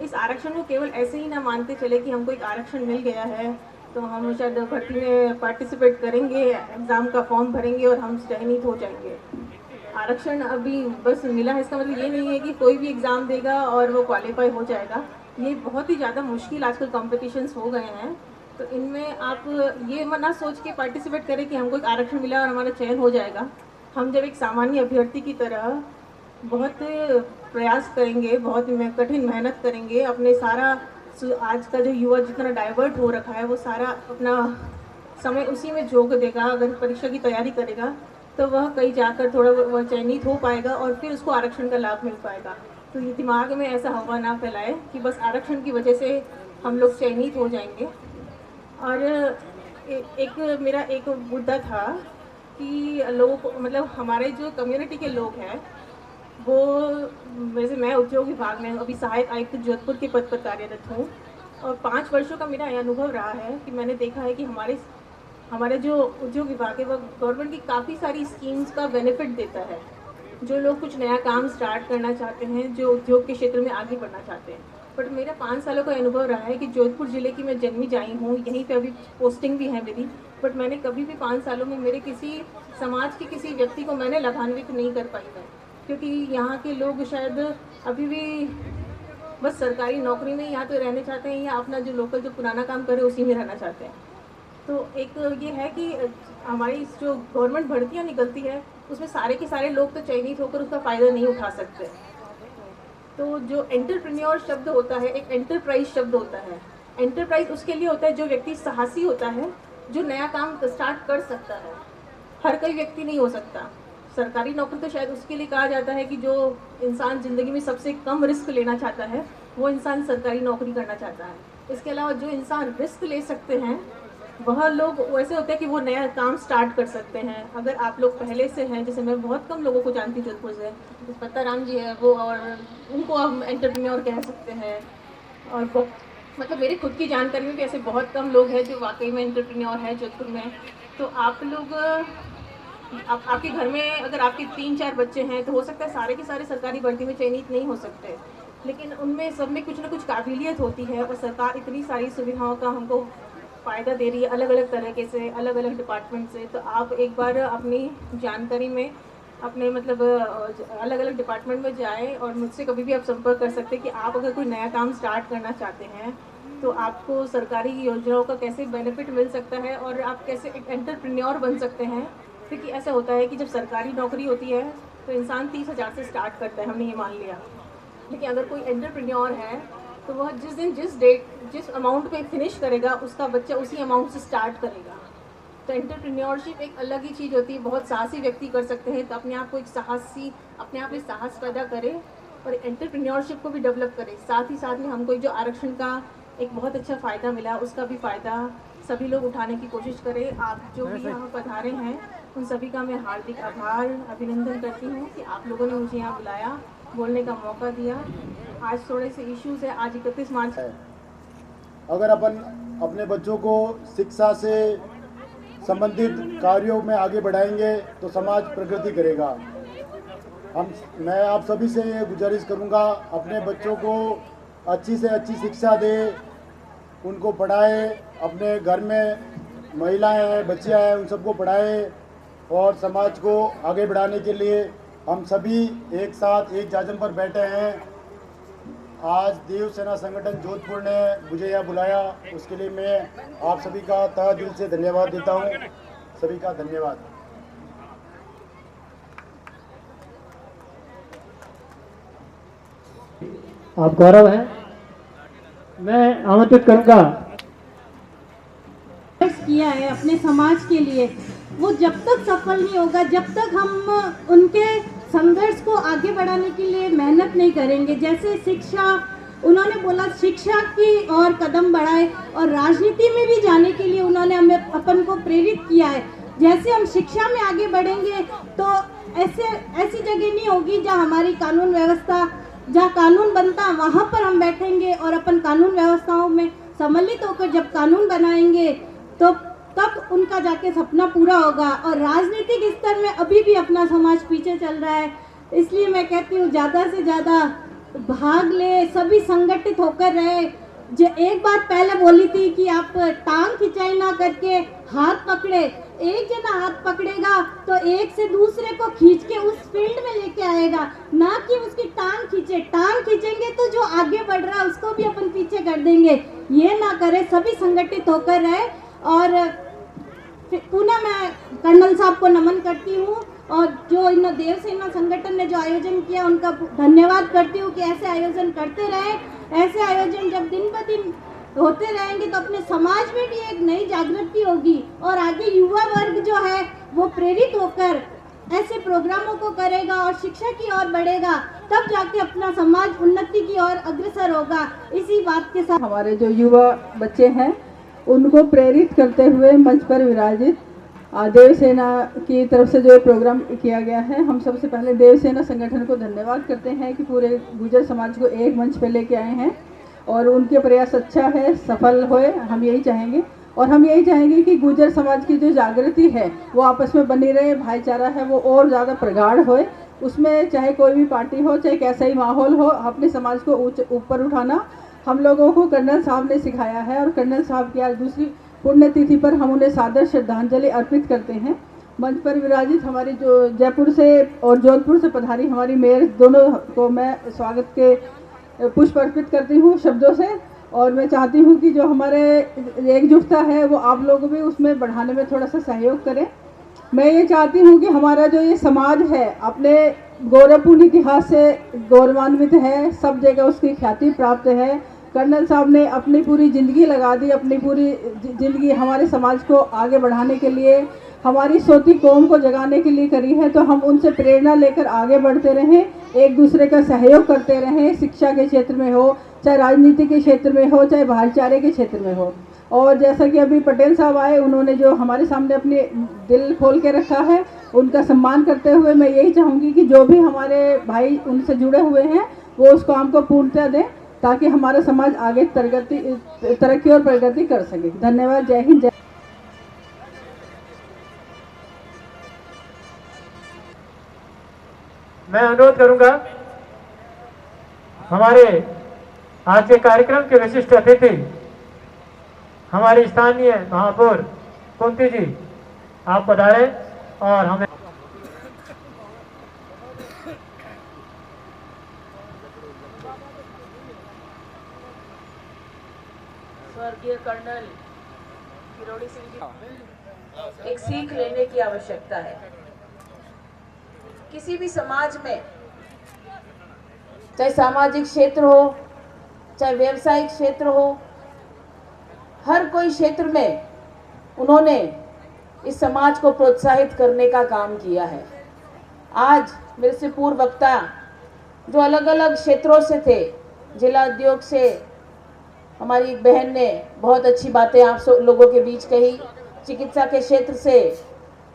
इस आरक्षण को केवल ऐसे ही ना मानते चले कि हमको एक आरक्षण मिल गया है तो हम शायद भर्ती में पार्टिसिपेट करेंगे, एग्ज़ाम का फॉर्म भरेंगे और हम चयनित हो जाएंगे। आरक्षण अभी बस मिला है, इसका मतलब ये नहीं है कि कोई भी एग्ज़ाम देगा और वो क्वालिफाई हो जाएगा। ये बहुत ही ज़्यादा मुश्किल आजकल कॉम्पिटिशन्स हो गए हैं। तो इनमें आप ये ना सोच के पार्टिसिपेट करें कि हमको एक आरक्षण मिला और हमारा चयन हो जाएगा। हम जब एक सामान्य अभ्यर्थी की तरह बहुत प्रयास करेंगे, बहुत कठिन मेहनत करेंगे, अपने सारा आज का जो युवा जितना डाइवर्ट हो रखा है वो सारा अपना समय उसी में झोंक देगा। अगर परीक्षा की तैयारी करेगा तो वह कहीं जाकर थोड़ा वह चयनित हो पाएगा और फिर उसको आरक्षण का लाभ मिल पाएगा। तो ये दिमाग में ऐसा हवा ना फैलाए कि बस आरक्षण की वजह से हम लोग चयनित हो जाएंगे। और एक मेरा एक मुद्दा था कि लोग मतलब हमारे जो कम्युनिटी के लोग हैं वो, वैसे मैं उद्योग विभाग में अभी सहायक आयुक्त जोधपुर के पद पर कार्यरत हूँ और 5 वर्षों का मेरा अनुभव रहा है कि मैंने देखा है कि हमारे जो उद्योग विभाग है वो गवर्नमेंट की काफ़ी सारी स्कीम्स का बेनिफिट देता है। जो लोग कुछ नया काम स्टार्ट करना चाहते हैं, जो उद्योग के क्षेत्र में आगे बढ़ना चाहते हैं। बट मेरा 5 सालों का अनुभव रहा है कि जोधपुर ज़िले की मैं जन्मी जाई हूँ, यहीं पे अभी पोस्टिंग भी है मेरी, बट मैंने कभी भी 5 सालों में मेरे किसी समाज के किसी व्यक्ति को मैंने लाभान्वित नहीं कर पाई है, क्योंकि यहाँ के लोग शायद अभी भी बस सरकारी नौकरी में या तो रहना चाहते हैं या अपना जो लोकल जो पुराना काम करे उसी में रहना चाहते हैं। तो एक ये है कि हमारी जो गवर्नमेंट भर्तियाँ निकलती है उसमें सारे के सारे लोग तो चयनित होकर उसका फ़ायदा नहीं उठा सकते। तो जो एंटरप्रेन्योर शब्द होता है, एक एंटरप्राइज शब्द होता है। एंटरप्राइज उसके लिए होता है जो व्यक्ति साहसी होता है, जो नया काम स्टार्ट कर सकता है। हर कोई व्यक्ति नहीं हो सकता। सरकारी नौकरी तो शायद उसके लिए कहा जाता है कि जो इंसान ज़िंदगी में सबसे कम रिस्क लेना चाहता है वो इंसान सरकारी नौकरी करना चाहता है। इसके अलावा जो इंसान रिस्क ले सकते हैं वह लोग वैसे होते हैं कि वो नया काम स्टार्ट कर सकते हैं। अगर आप लोग पहले से हैं, जैसे मैं बहुत कम लोगों को जानती हूँ जोधपुर से, पत्ताराम जी है वो, और उनको हम एंटरप्रेन्योर कह सकते हैं। और मतलब मेरी खुद की जानकारी में भी ऐसे बहुत कम लोग हैं जो वाकई में एंटरप्रेन्योर हैं जोधपुर में। तो आप लोग आपके घर में अगर आपके 3-4 बच्चे हैं तो हो सकता है सारे के सारे सरकारी भर्ती में चयनित नहीं हो सकते, लेकिन उनमें सब में कुछ ना कुछ काबिलियत होती है और सरकार इतनी सारी सुविधाओं का हमको फ़ायदा दे रही है अलग अलग तरीके से, अलग अलग डिपार्टमेंट से। तो आप एक बार अपनी जानकारी में अपने मतलब अलग अलग डिपार्टमेंट में जाएं और मुझसे कभी भी आप संपर्क कर सकते हैं कि आप अगर कोई नया काम स्टार्ट करना चाहते हैं तो आपको सरकारी योजनाओं का कैसे बेनिफिट मिल सकता है और आप कैसे एक एंटरप्रेन्योर बन सकते हैं। क्योंकि ऐसा होता है कि जब सरकारी नौकरी होती है तो इंसान 30,000 से स्टार्ट करता है, हमने ये मान लिया। लेकिन अगर कोई एंटरप्रेन्योर है तो वह जिस दिन जिस अमाउंट पे फिनिश करेगा उसका बच्चा उसी अमाउंट से स्टार्ट करेगा। तो एंटरप्रेन्योरशिप एक अलग ही चीज़ होती है, बहुत साहसी व्यक्ति कर सकते हैं। तो अपने आप को एक साहसी, अपने आप में साहस पैदा करें और एंटरप्रेन्योरशिप को भी डेवलप करें। साथ ही साथ में हमको जो आरक्षण का एक बहुत अच्छा फ़ायदा मिला उसका भी फ़ायदा सभी लोग उठाने की कोशिश करें। आप जो भी यहाँ पधारे हैं उन सभी का मैं हार्दिक आभार अभिनंदन करती हूँ कि आप लोगों ने मुझे यहाँ बुलाया, बोलने का मौका दिया। आज थोड़े से इश्यूज़ है, आज 31 मार्च है। अगर अपन अपने बच्चों को शिक्षा से संबंधित कार्यों में आगे बढ़ाएंगे तो समाज प्रगति करेगा। मैं आप सभी से ये गुजारिश करूँगा, अपने बच्चों को अच्छी से अच्छी शिक्षा दे, उनको पढ़ाए, अपने घर में महिलाएं हैं, बच्चियां हैं, उन सबको पढ़ाए और समाज को आगे बढ़ाने के लिए हम सभी एक साथ एक जाजम पर बैठे हैं। आज देव सेना संगठन जोधपुर ने मुझे यहाँ बुलाया, उसके लिए मैं आप सभी का तहे दिल से धन्यवाद देता हूँ। सभी का धन्यवाद। आप गौरव हैं, मैं आमंत्रित करूंगा। किया है अपने समाज के लिए, वो जब तक सफल नहीं होगा जब तक हम उनके संघर्ष को आगे बढ़ाने के लिए मेहनत नहीं करेंगे। जैसे शिक्षा, उन्होंने बोला शिक्षा की और कदम बढ़ाए और राजनीति में भी जाने के लिए उन्होंने हमें अपन को प्रेरित किया है। जैसे हम शिक्षा में आगे बढ़ेंगे तो ऐसी जगह नहीं होगी जहाँ हमारी कानून व्यवस्था, जहाँ कानून बनता वहाँ पर हम बैठेंगे और अपन कानून व्यवस्थाओं में सम्मिलित होकर जब कानून बनाएंगे तो तब उनका जाके सपना पूरा होगा। और राजनीतिक स्तर में अभी भी अपना समाज पीछे चल रहा है, इसलिए मैं कहती हूँ ज़्यादा से ज़्यादा भाग ले, सभी संगठित होकर रहे। जो एक बात पहले बोली थी कि आप टांग खिंचाई ना करके हाथ पकड़े, एक जना हाथ पकड़ेगा तो एक से दूसरे को खींच के उस फील्ड में लेके आएगा, ना कि उसकी टांग खींचे। टांग खींचेंगे तो जो आगे बढ़ रहा है उसको भी अपन पीछे कर देंगे। ये ना करें, सभी संगठित होकर रहे। और पुनः मैं कर्नल साहब को नमन करती हूँ और जो इन देव सेना संगठन ने जो आयोजन किया उनका धन्यवाद करती हूँ कि ऐसे आयोजन करते रहे। ऐसे आयोजन जब दिन ब दिन होते रहेंगे तो अपने समाज में भी एक नई जागृति होगी और आगे युवा वर्ग जो है वो प्रेरित होकर ऐसे प्रोग्रामों को करेगा और शिक्षा की ओर बढ़ेगा, तब जाके अपना समाज उन्नति की ओर अग्रसर होगा। इसी बात के साथ हमारे जो युवा बच्चे हैं उनको प्रेरित करते हुए मंच पर विराजित देवसेना की तरफ से जो प्रोग्राम किया गया है, हम सबसे पहले देवसेना संगठन को धन्यवाद करते हैं कि पूरे गुर्जर समाज को एक मंच पे लेके आए हैं और उनके प्रयास अच्छा है, सफल होए, हम यही चाहेंगे। और हम यही चाहेंगे कि गुर्जर समाज की जो जागृति है वो आपस में बनी रहे, भाईचारा है वो और ज़्यादा प्रगाढ़ होए, उसमें चाहे कोई भी पार्टी हो, चाहे कैसा ही माहौल हो, अपने समाज को ऊपर उठाना हम लोगों को कर्नल साहब ने सिखाया है। और कर्नल साहब की आज दूसरी पुण्यतिथि पर हम उन्हें सादर श्रद्धांजलि अर्पित करते हैं। मंच पर विराजित हमारी जो जयपुर से और जोधपुर से पधारी हमारी मेयर, दोनों को मैं स्वागत के पुष्प अर्पित करती हूँ शब्दों से। और मैं चाहती हूँ कि जो हमारे एकजुटता है वो आप लोग भी उसमें बढ़ाने में थोड़ा सा सहयोग करें। मैं ये चाहती हूँ कि हमारा जो ये समाज है अपने गौरवपूर्ण इतिहास से गौरवान्वित है, सब जगह उसकी ख्याति प्राप्त है। कर्नल साहब ने अपनी पूरी ज़िंदगी लगा दी, अपनी पूरी ज़िंदगी हमारे समाज को आगे बढ़ाने के लिए, हमारी सोती कौम को जगाने के लिए करी है। तो हम उनसे प्रेरणा लेकर आगे बढ़ते रहें, एक दूसरे का सहयोग करते रहें, शिक्षा के क्षेत्र में हो, चाहे राजनीति के क्षेत्र में हो, चाहे भाईचारे के क्षेत्र में हो। और जैसा कि अभी पटेल साहब आए, उन्होंने जो हमारे सामने अपने दिल खोल के रखा है, उनका सम्मान करते हुए मैं यही चाहूँगी कि जो भी हमारे भाई उनसे जुड़े हुए हैं वो उस काम को पूर्णतः दें ताकि हमारा समाज आगे तरक्की और प्रगति कर सके। धन्यवाद। जय हिंद। जय। मैं अनुरोध करूंगा हमारे आज के कार्यक्रम के विशिष्ट अतिथि हमारी स्थानीय महापौर कुंती जी, आप पधारे और हमें स्वर्गीय कर्नल किरोड़ी सिंह जी, एक सीख लेने की आवश्यकता है। किसी भी समाज में, चाहे सामाजिक क्षेत्र हो, चाहे व्यवसायिक क्षेत्र हो, हर कोई क्षेत्र में उन्होंने इस समाज को प्रोत्साहित करने का काम किया है। आज मेरे से पूर्व वक्ता जो अलग अलग क्षेत्रों से थे, जिला उद्योग से हमारी एक बहन ने बहुत अच्छी बातें आप लोगों के बीच कही, चिकित्सा के क्षेत्र से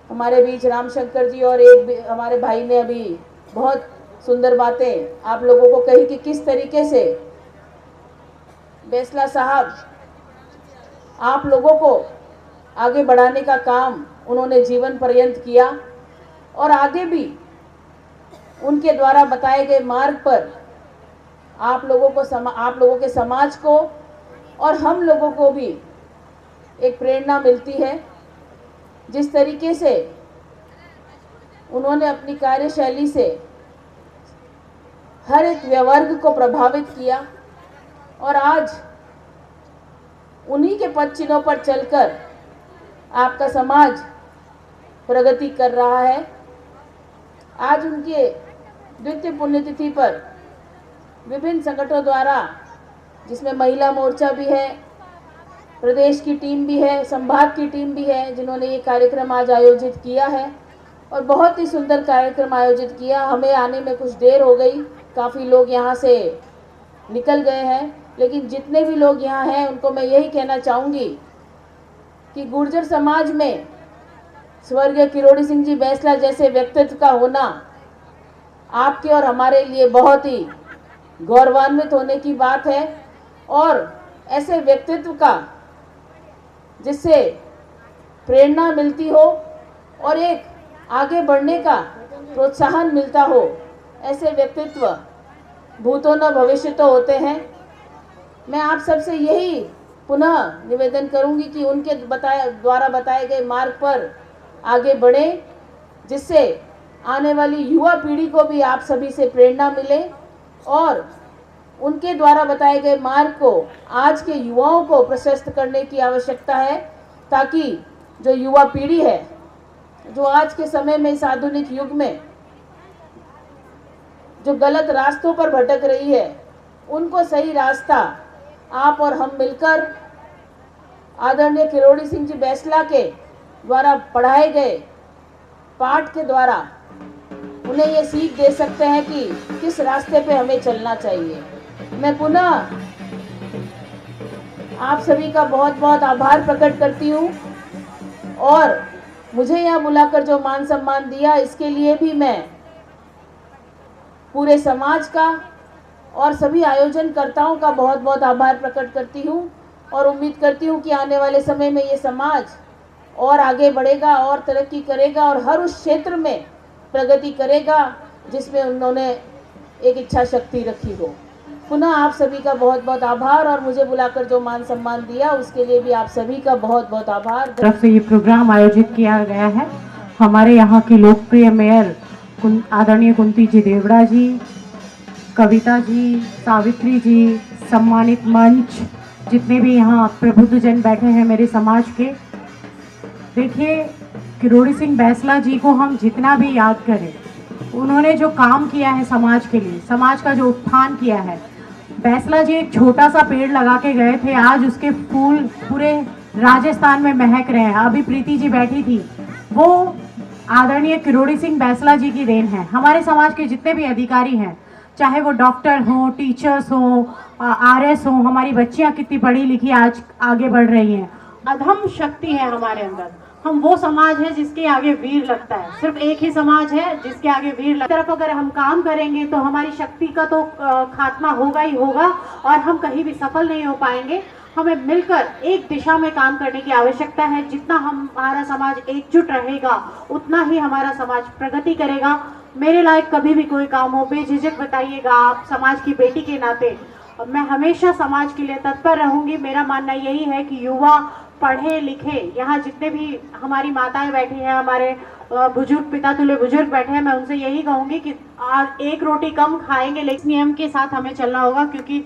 हमारे बीच रामशंकर जी और एक हमारे भाई ने अभी बहुत सुंदर बातें आप लोगों को कही कि किस तरीके से बैसला साहब आप लोगों को आगे बढ़ाने का काम उन्होंने जीवन पर्यंत किया और आगे भी उनके द्वारा बताए गए मार्ग पर आप लोगों के समाज को और हम लोगों को भी एक प्रेरणा मिलती है। जिस तरीके से उन्होंने अपनी कार्यशैली से हर एक वर्ग को प्रभावित किया और आज उन्हीं के पद चिन्हों पर चलकर आपका समाज प्रगति कर रहा है। आज उनके द्वितीय पुण्यतिथि पर विभिन्न संगठनों द्वारा, जिसमें महिला मोर्चा भी है, प्रदेश की टीम भी है, संभाग की टीम भी है, जिन्होंने ये कार्यक्रम आज आयोजित किया है और बहुत ही सुंदर कार्यक्रम आयोजित किया। हमें आने में कुछ देर हो गई, काफ़ी लोग यहाँ से निकल गए हैं, लेकिन जितने भी लोग यहाँ हैं उनको मैं यही कहना चाहूँगी कि गुर्जर समाज में स्वर्गीय किरोड़ी सिंह जी बैसला जैसे व्यक्तित्व का होना आपके और हमारे लिए बहुत ही गौरवान्वित होने की बात है। और ऐसे व्यक्तित्व का जिससे प्रेरणा मिलती हो और एक आगे बढ़ने का प्रोत्साहन मिलता हो, ऐसे व्यक्तित्व भूतो न भविष्य तो होते हैं। मैं आप सबसे यही पुनः निवेदन करूंगी कि उनके द्वारा बताए गए मार्ग पर आगे बढ़े, जिससे आने वाली युवा पीढ़ी को भी आप सभी से प्रेरणा मिले और उनके द्वारा बताए गए मार्ग को आज के युवाओं को प्रशस्त करने की आवश्यकता है, ताकि जो युवा पीढ़ी है जो आज के समय में इस आधुनिक युग में जो गलत रास्तों पर भटक रही है, उनको सही रास्ता आप और हम मिलकर आदरणीय किरोड़ी सिंह जी बैसला के द्वारा पढ़ाए गए पाठ के द्वारा उन्हें ये सीख दे सकते हैं कि किस रास्ते पे हमें चलना चाहिए। मैं पुनः आप सभी का बहुत बहुत आभार प्रकट करती हूँ और मुझे यहाँ बुलाकर जो मान सम्मान दिया इसके लिए भी मैं पूरे समाज का और सभी आयोजनकर्ताओं का बहुत बहुत आभार प्रकट करती हूँ और उम्मीद करती हूँ कि आने वाले समय में ये समाज और आगे बढ़ेगा और तरक्की करेगा और हर उस क्षेत्र में प्रगति करेगा जिसमें उन्होंने एक इच्छा शक्ति रखी हो। पुनः आप सभी का बहुत बहुत आभार और मुझे बुलाकर जो मान सम्मान दिया उसके लिए भी आप सभी का बहुत बहुत आभार। तरफ से ये प्रोग्राम आयोजित किया गया है। हमारे यहाँ की लोकप्रिय मेयर आदरणीय कुंती जी देवड़ा जी, कविता जी, सावित्री जी, सम्मानित मंच, जितने भी यहाँ प्रबुद्धजन बैठे हैं मेरे समाज के। देखिए, किरोड़ी सिंह बैंसला जी को हम जितना भी याद करें, उन्होंने जो काम किया है समाज के लिए, समाज का जो उत्थान किया है। बैंसला जी एक छोटा सा पेड़ लगा के गए थे, आज उसके फूल पूरे राजस्थान में महक रहे हैं। अभी प्रीति जी बैठी थी, वो आदरणीय किरोड़ी सिंह बैंसला जी की देन है। हमारे समाज के जितने भी अधिकारी हैं, चाहे वो डॉक्टर हों, टीचर्स हों, आरएस हों, हमारी बच्चियां कितनी पढ़ी लिखी आज आगे बढ़ रही हैं। अधम शक्ति है हमारे अंदर। हम वो समाज है जिसके आगे वीर लगता है। सिर्फ एक ही समाज है जिसके आगे वीर लगता है। तरफ अगर हम काम करेंगे तो हमारी शक्ति का तो खात्मा होगा ही होगा और हम कहीं भी सफल नहीं हो पाएंगे। हमें मिलकर एक दिशा में काम करने की आवश्यकता है। जितना हमारा समाज एकजुट रहेगा उतना ही हमारा समाज प्रगति करेगा। मेरे लायक कभी भी कोई काम हो, बेझिझक बताइएगा। आप समाज की बेटी के नाते मैं हमेशा समाज के लिए तत्पर रहूंगी। मेरा मानना यही है कि युवा पढ़े लिखे, यहाँ जितने भी हमारी माताएं बैठी हैं, हमारे बुजुर्ग पिता तुल्य बुजुर्ग बैठे हैं, मैं उनसे यही कहूंगी कि आज एक रोटी कम खाएंगे, लेकिन नियम के साथ हमें चलना होगा, क्योंकि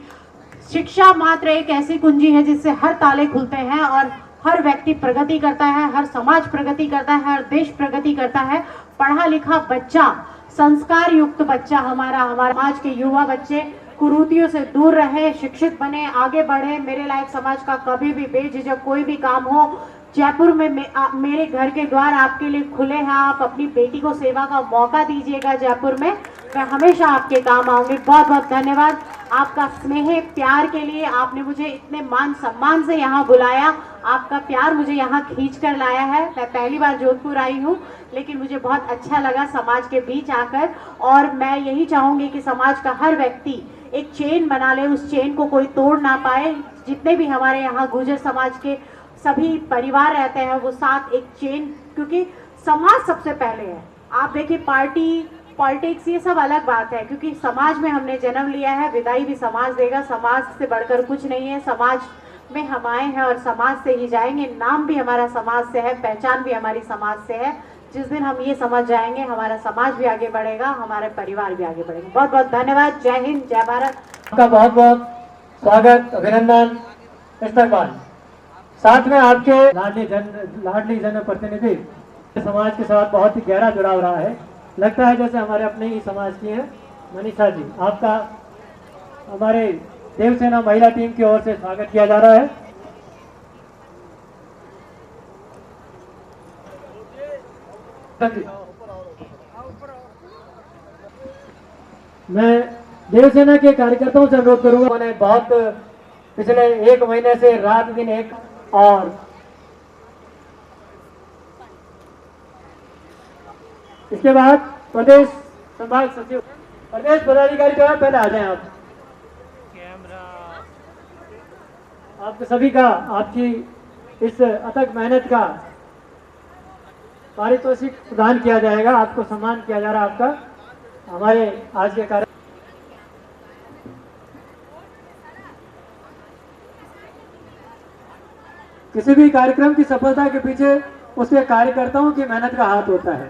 शिक्षा मात्र एक ऐसी कुंजी है जिससे हर ताले खुलते हैं और हर व्यक्ति प्रगति करता है, हर समाज प्रगति करता है, हर देश प्रगति करता है। पढ़ा लिखा बच्चा, संस्कार युक्त बच्चा हमारा समाज के युवा बच्चे कुरीतियों से दूर रहे, शिक्षित बने, आगे बढ़े। मेरे लायक समाज का कभी भी बेझिझक कोई भी काम हो, जयपुर में मेरे घर के द्वार आपके लिए खुले हैं। आप अपनी बेटी को सेवा का मौका दीजिएगा जयपुर में, मैं हमेशा आपके काम आऊंगी। बहुत बहुत धन्यवाद आपका स्नेह प्यार के लिए। आपने मुझे इतने मान सम्मान से यहाँ बुलाया, आपका प्यार मुझे यहाँ खींच कर लाया है। मैं पहली बार जोधपुर आई हूँ, लेकिन मुझे बहुत अच्छा लगा समाज के बीच आकर। और मैं यही चाहूँगी कि समाज का हर व्यक्ति एक चेन बना ले, उस चेन को कोई तोड़ ना पाए। जितने भी हमारे यहाँ गुर्जर समाज के सभी परिवार रहते हैं वो साथ एक चेन, क्योंकि समाज सबसे पहले है। आप देखिए, पार्टी पॉलिटिक्स ये सब अलग बात है, क्योंकि समाज में हमने जन्म लिया है, विदाई भी समाज देगा। समाज से बढ़कर कुछ नहीं है। समाज में हम आए हैं और समाज से ही जाएंगे। नाम भी हमारा समाज से है, पहचान भी हमारी समाज से है। जिस दिन हम ये समझ जाएंगे, हमारा समाज भी आगे बढ़ेगा, हमारे परिवार भी आगे बढ़ेंगे। बहुत बहुत धन्यवाद। जय हिंद, जय भारत। आपका बहुत बहुत स्वागत, अभिनंदन, इस्तकबाल। साथ में आपके लाडली जन प्रतिनिधि समाज के साथ बहुत ही गहरा जुड़ाव रहा है। लगता है जैसे हमारे अपने ही समाज की हैं। मनीषा जी, आपका हमारे देवसेना महिला टीम की ओर से स्वागत किया जा रहा है। मैं देवसेना के कार्यकर्ताओं से अनुरोध करूंगा, उन्होंने बहुत पिछले एक महीने से रात दिन एक, और इसके बाद प्रदेश संभाग सचिव, प्रदेश पदाधिकारी जो है पहले आ जाएं आप। आप सभी का, आपकी इस अथक मेहनत का पारितोषिक प्रदान किया जाएगा, आपको सम्मान किया जा रहा है आपका हमारे आज के कार्य। किसी भी कार्यक्रम की सफलता के पीछे उसके कार्यकर्ताओं की मेहनत का हाथ होता है।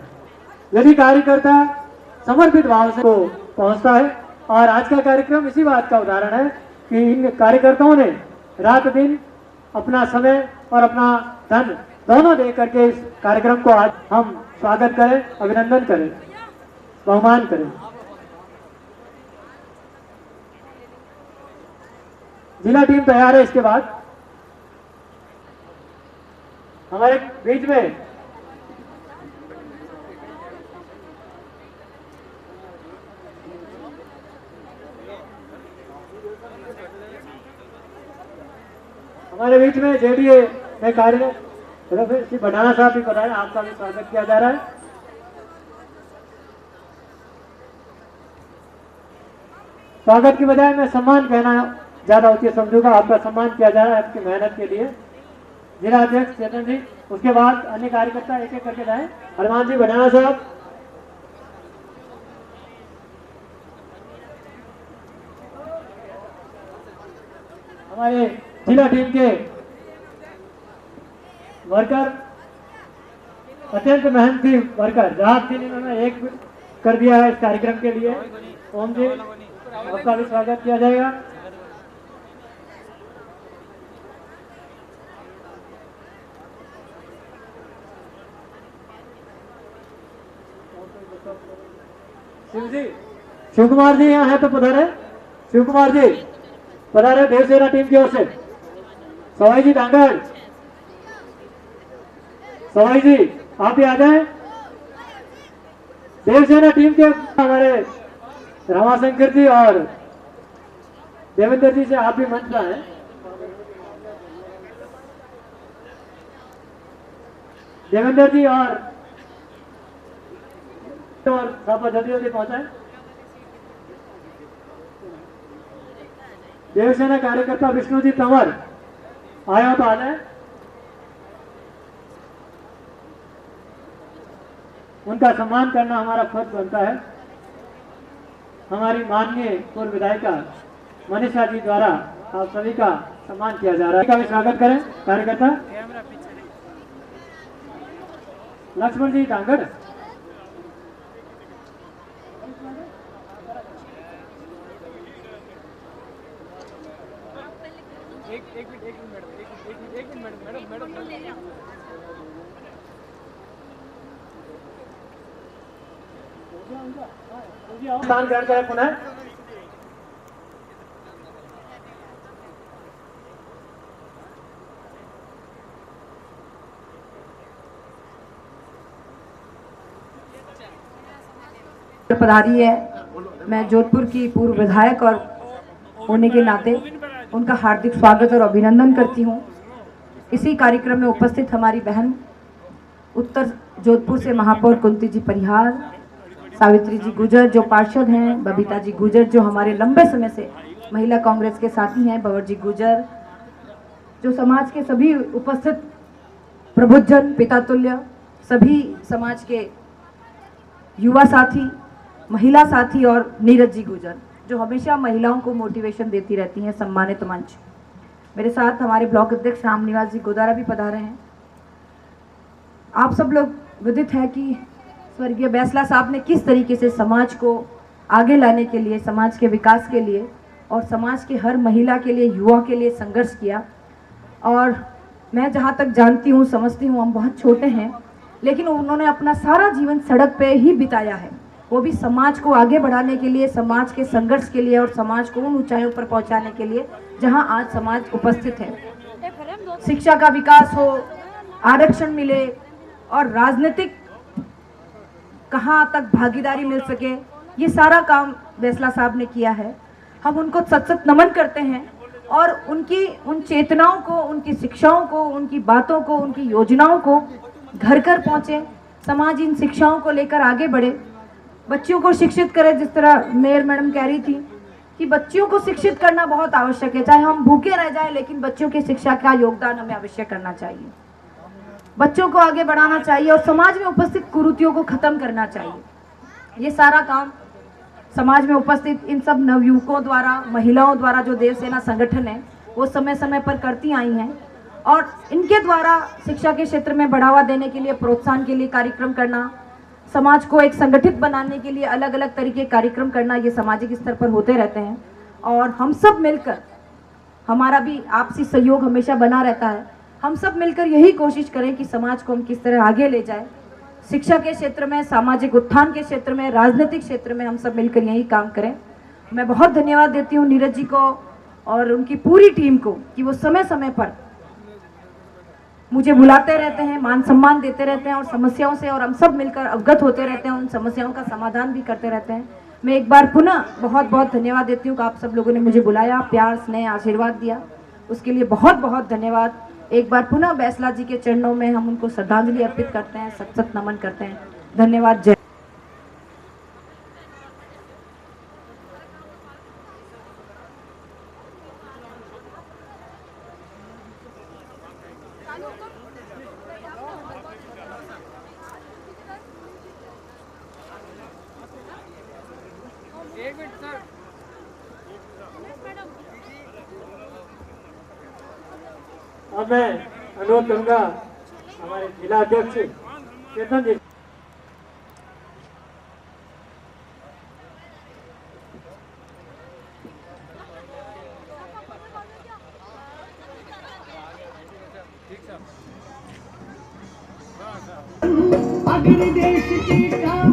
यदि कार्यकर्ता समर्पित भाव से पहुंचता है, और आज का कार्यक्रम इसी बात का उदाहरण है कि इन कार्यकर्ताओं ने रात दिन अपना समय और अपना धन दोनों दे करके इस कार्यक्रम को आज हम स्वागत करें, अभिनंदन करें, सम्मान करें। जिला टीम तैयार है। इसके बाद हमारे बीच में हमारे बीच में जेडीए में कार्यरत श्री बढ़ाना साहब भी बताया, आपका भी स्वागत किया जा रहा है। स्वागत की बजाय मैं सम्मान कहना ज्यादा उचित समझूंगा। आपका सम्मान किया जा रहा है आपकी मेहनत के लिए। जिला अध्यक्ष चेतन जी, उसके बाद अन्य कार्यकर्ता एक एक करके जाए। हनुमान जी बढ़ाना साहब, हमारे जिला टीम के वर्कर, अत्यंत मेहनती वर्कर, रात दिन इन्होंने एक कर दिया है इस कार्यक्रम के लिए। ओम जी, आपका भी स्वागत किया जाएगा। शिव कुमार जी यहाँ है तो पधारे। शिव कुमार जी पधारे देवसेना टीम की ओर से। सवाई जी डांगर, सवाई जी आप भी आ जाए। देवसेना टीम के हमारे रमाशंकर जी और देवेंद्र जी से आप भी मंच पर हैं। देवेंद्र जी और जल्दी जल्दी पहुंचाए। देवसेना कार्यकर्ता विष्णु जी तंवर आया तो आ जाए। उनका सम्मान करना हमारा फर्ज बनता है। हमारी माननीय पूर्व विधायिका मनीषा जी द्वारा आप सभी का सम्मान किया जा रहा है। का भी स्वागत करें कार्यकर्ता लक्ष्मण जी डांगड़। स्थान ग्रहण करें पुनः। पधारी है। मैं जोधपुर की पूर्व विधायक और होने के नाते उनका हार्दिक स्वागत और अभिनंदन करती हूँ। इसी कार्यक्रम में उपस्थित हमारी बहन उत्तर जोधपुर से महापौर कुंती जी परिहार, सावित्री जी गुजर जो पार्षद हैं, बबीता जी गुजर जो हमारे लंबे समय से महिला कांग्रेस के साथी हैं, बवर जी गुजर, जो समाज के सभी उपस्थित प्रबुद्धजन, पिता तुल्य, सभी समाज के युवा साथी, महिला साथी और नीरज जी गुजर जो हमेशा महिलाओं को मोटिवेशन देती रहती हैं। सम्मानित मंच, मेरे साथ हमारे ब्लॉक अध्यक्ष रामनिवास जी गोदारा भी पधारे हैं। आप सब लोग विदित है कि स्वर्गीय बैंसला साहब ने किस तरीके से समाज को आगे लाने के लिए, समाज के विकास के लिए और समाज के हर महिला के लिए, युवा के लिए संघर्ष किया। और मैं जहाँ तक जानती हूँ, समझती हूँ, हम बहुत छोटे हैं, लेकिन उन्होंने अपना सारा जीवन सड़क पे ही बिताया है, वो भी समाज को आगे बढ़ाने के लिए, समाज के संघर्ष के लिए और समाज को उन ऊंचाइयों पर पहुंचाने के लिए जहां आज समाज उपस्थित है। शिक्षा का विकास हो, आरक्षण मिले और राजनीतिक कहां तक भागीदारी मिल सके, ये सारा काम बैंसला साहब ने किया है। हम उनको सत नमन करते हैं और उनकी उन चेतनाओं को, उनकी शिक्षाओं को, उनकी बातों को, उनकी योजनाओं को घर घर पहुंचे, समाज इन शिक्षाओं को लेकर आगे बढ़े, बच्चियों को शिक्षित करे। जिस तरह मेयर मैडम कह रही थी कि बच्चियों को शिक्षित करना बहुत आवश्यक है, चाहे हम भूखे रह जाएं, लेकिन बच्चों की शिक्षा का योगदान हमें अवश्य करना चाहिए। बच्चों को आगे बढ़ाना चाहिए और समाज में उपस्थित कुरीतियों को खत्म करना चाहिए। ये सारा काम समाज में उपस्थित इन सब नवयुवकों द्वारा, महिलाओं द्वारा जो देवसेना संगठन है वो समय समय पर करती आई हैं और इनके द्वारा शिक्षा के क्षेत्र में बढ़ावा देने के लिए, प्रोत्साहन के लिए कार्यक्रम करना, समाज को एक संगठित बनाने के लिए अलग अलग तरीके कार्यक्रम करना, ये सामाजिक स्तर पर होते रहते हैं। और हम सब मिलकर, हमारा भी आपसी सहयोग हमेशा बना रहता है, हम सब मिलकर यही कोशिश करें कि समाज को हम किस तरह आगे ले जाए। शिक्षा के क्षेत्र में, सामाजिक उत्थान के क्षेत्र में, राजनीतिक क्षेत्र में हम सब मिलकर यही काम करें। मैं बहुत धन्यवाद देती हूँ नीरज जी को और उनकी पूरी टीम को कि वो समय समय पर मुझे बुलाते रहते हैं, मान सम्मान देते रहते हैं और समस्याओं से और हम सब मिलकर अवगत होते रहते हैं, उन समस्याओं का समाधान भी करते रहते हैं। मैं एक बार पुनः बहुत बहुत धन्यवाद देती हूँ कि आप सब लोगों ने मुझे बुलाया, प्यार, स्नेह, आशीर्वाद दिया उसके लिए बहुत बहुत धन्यवाद। एक बार पुनः बैसला जी के चरणों में हम उनको श्रद्धांजलि अर्पित करते हैं, सत सत नमन करते हैं। धन्यवाद। जय। एक मिनट सर। अब मैं अनुरोध करूंगा हमारे जिला अध्यक्ष चेतन जी। ठीक सर। अगर देश की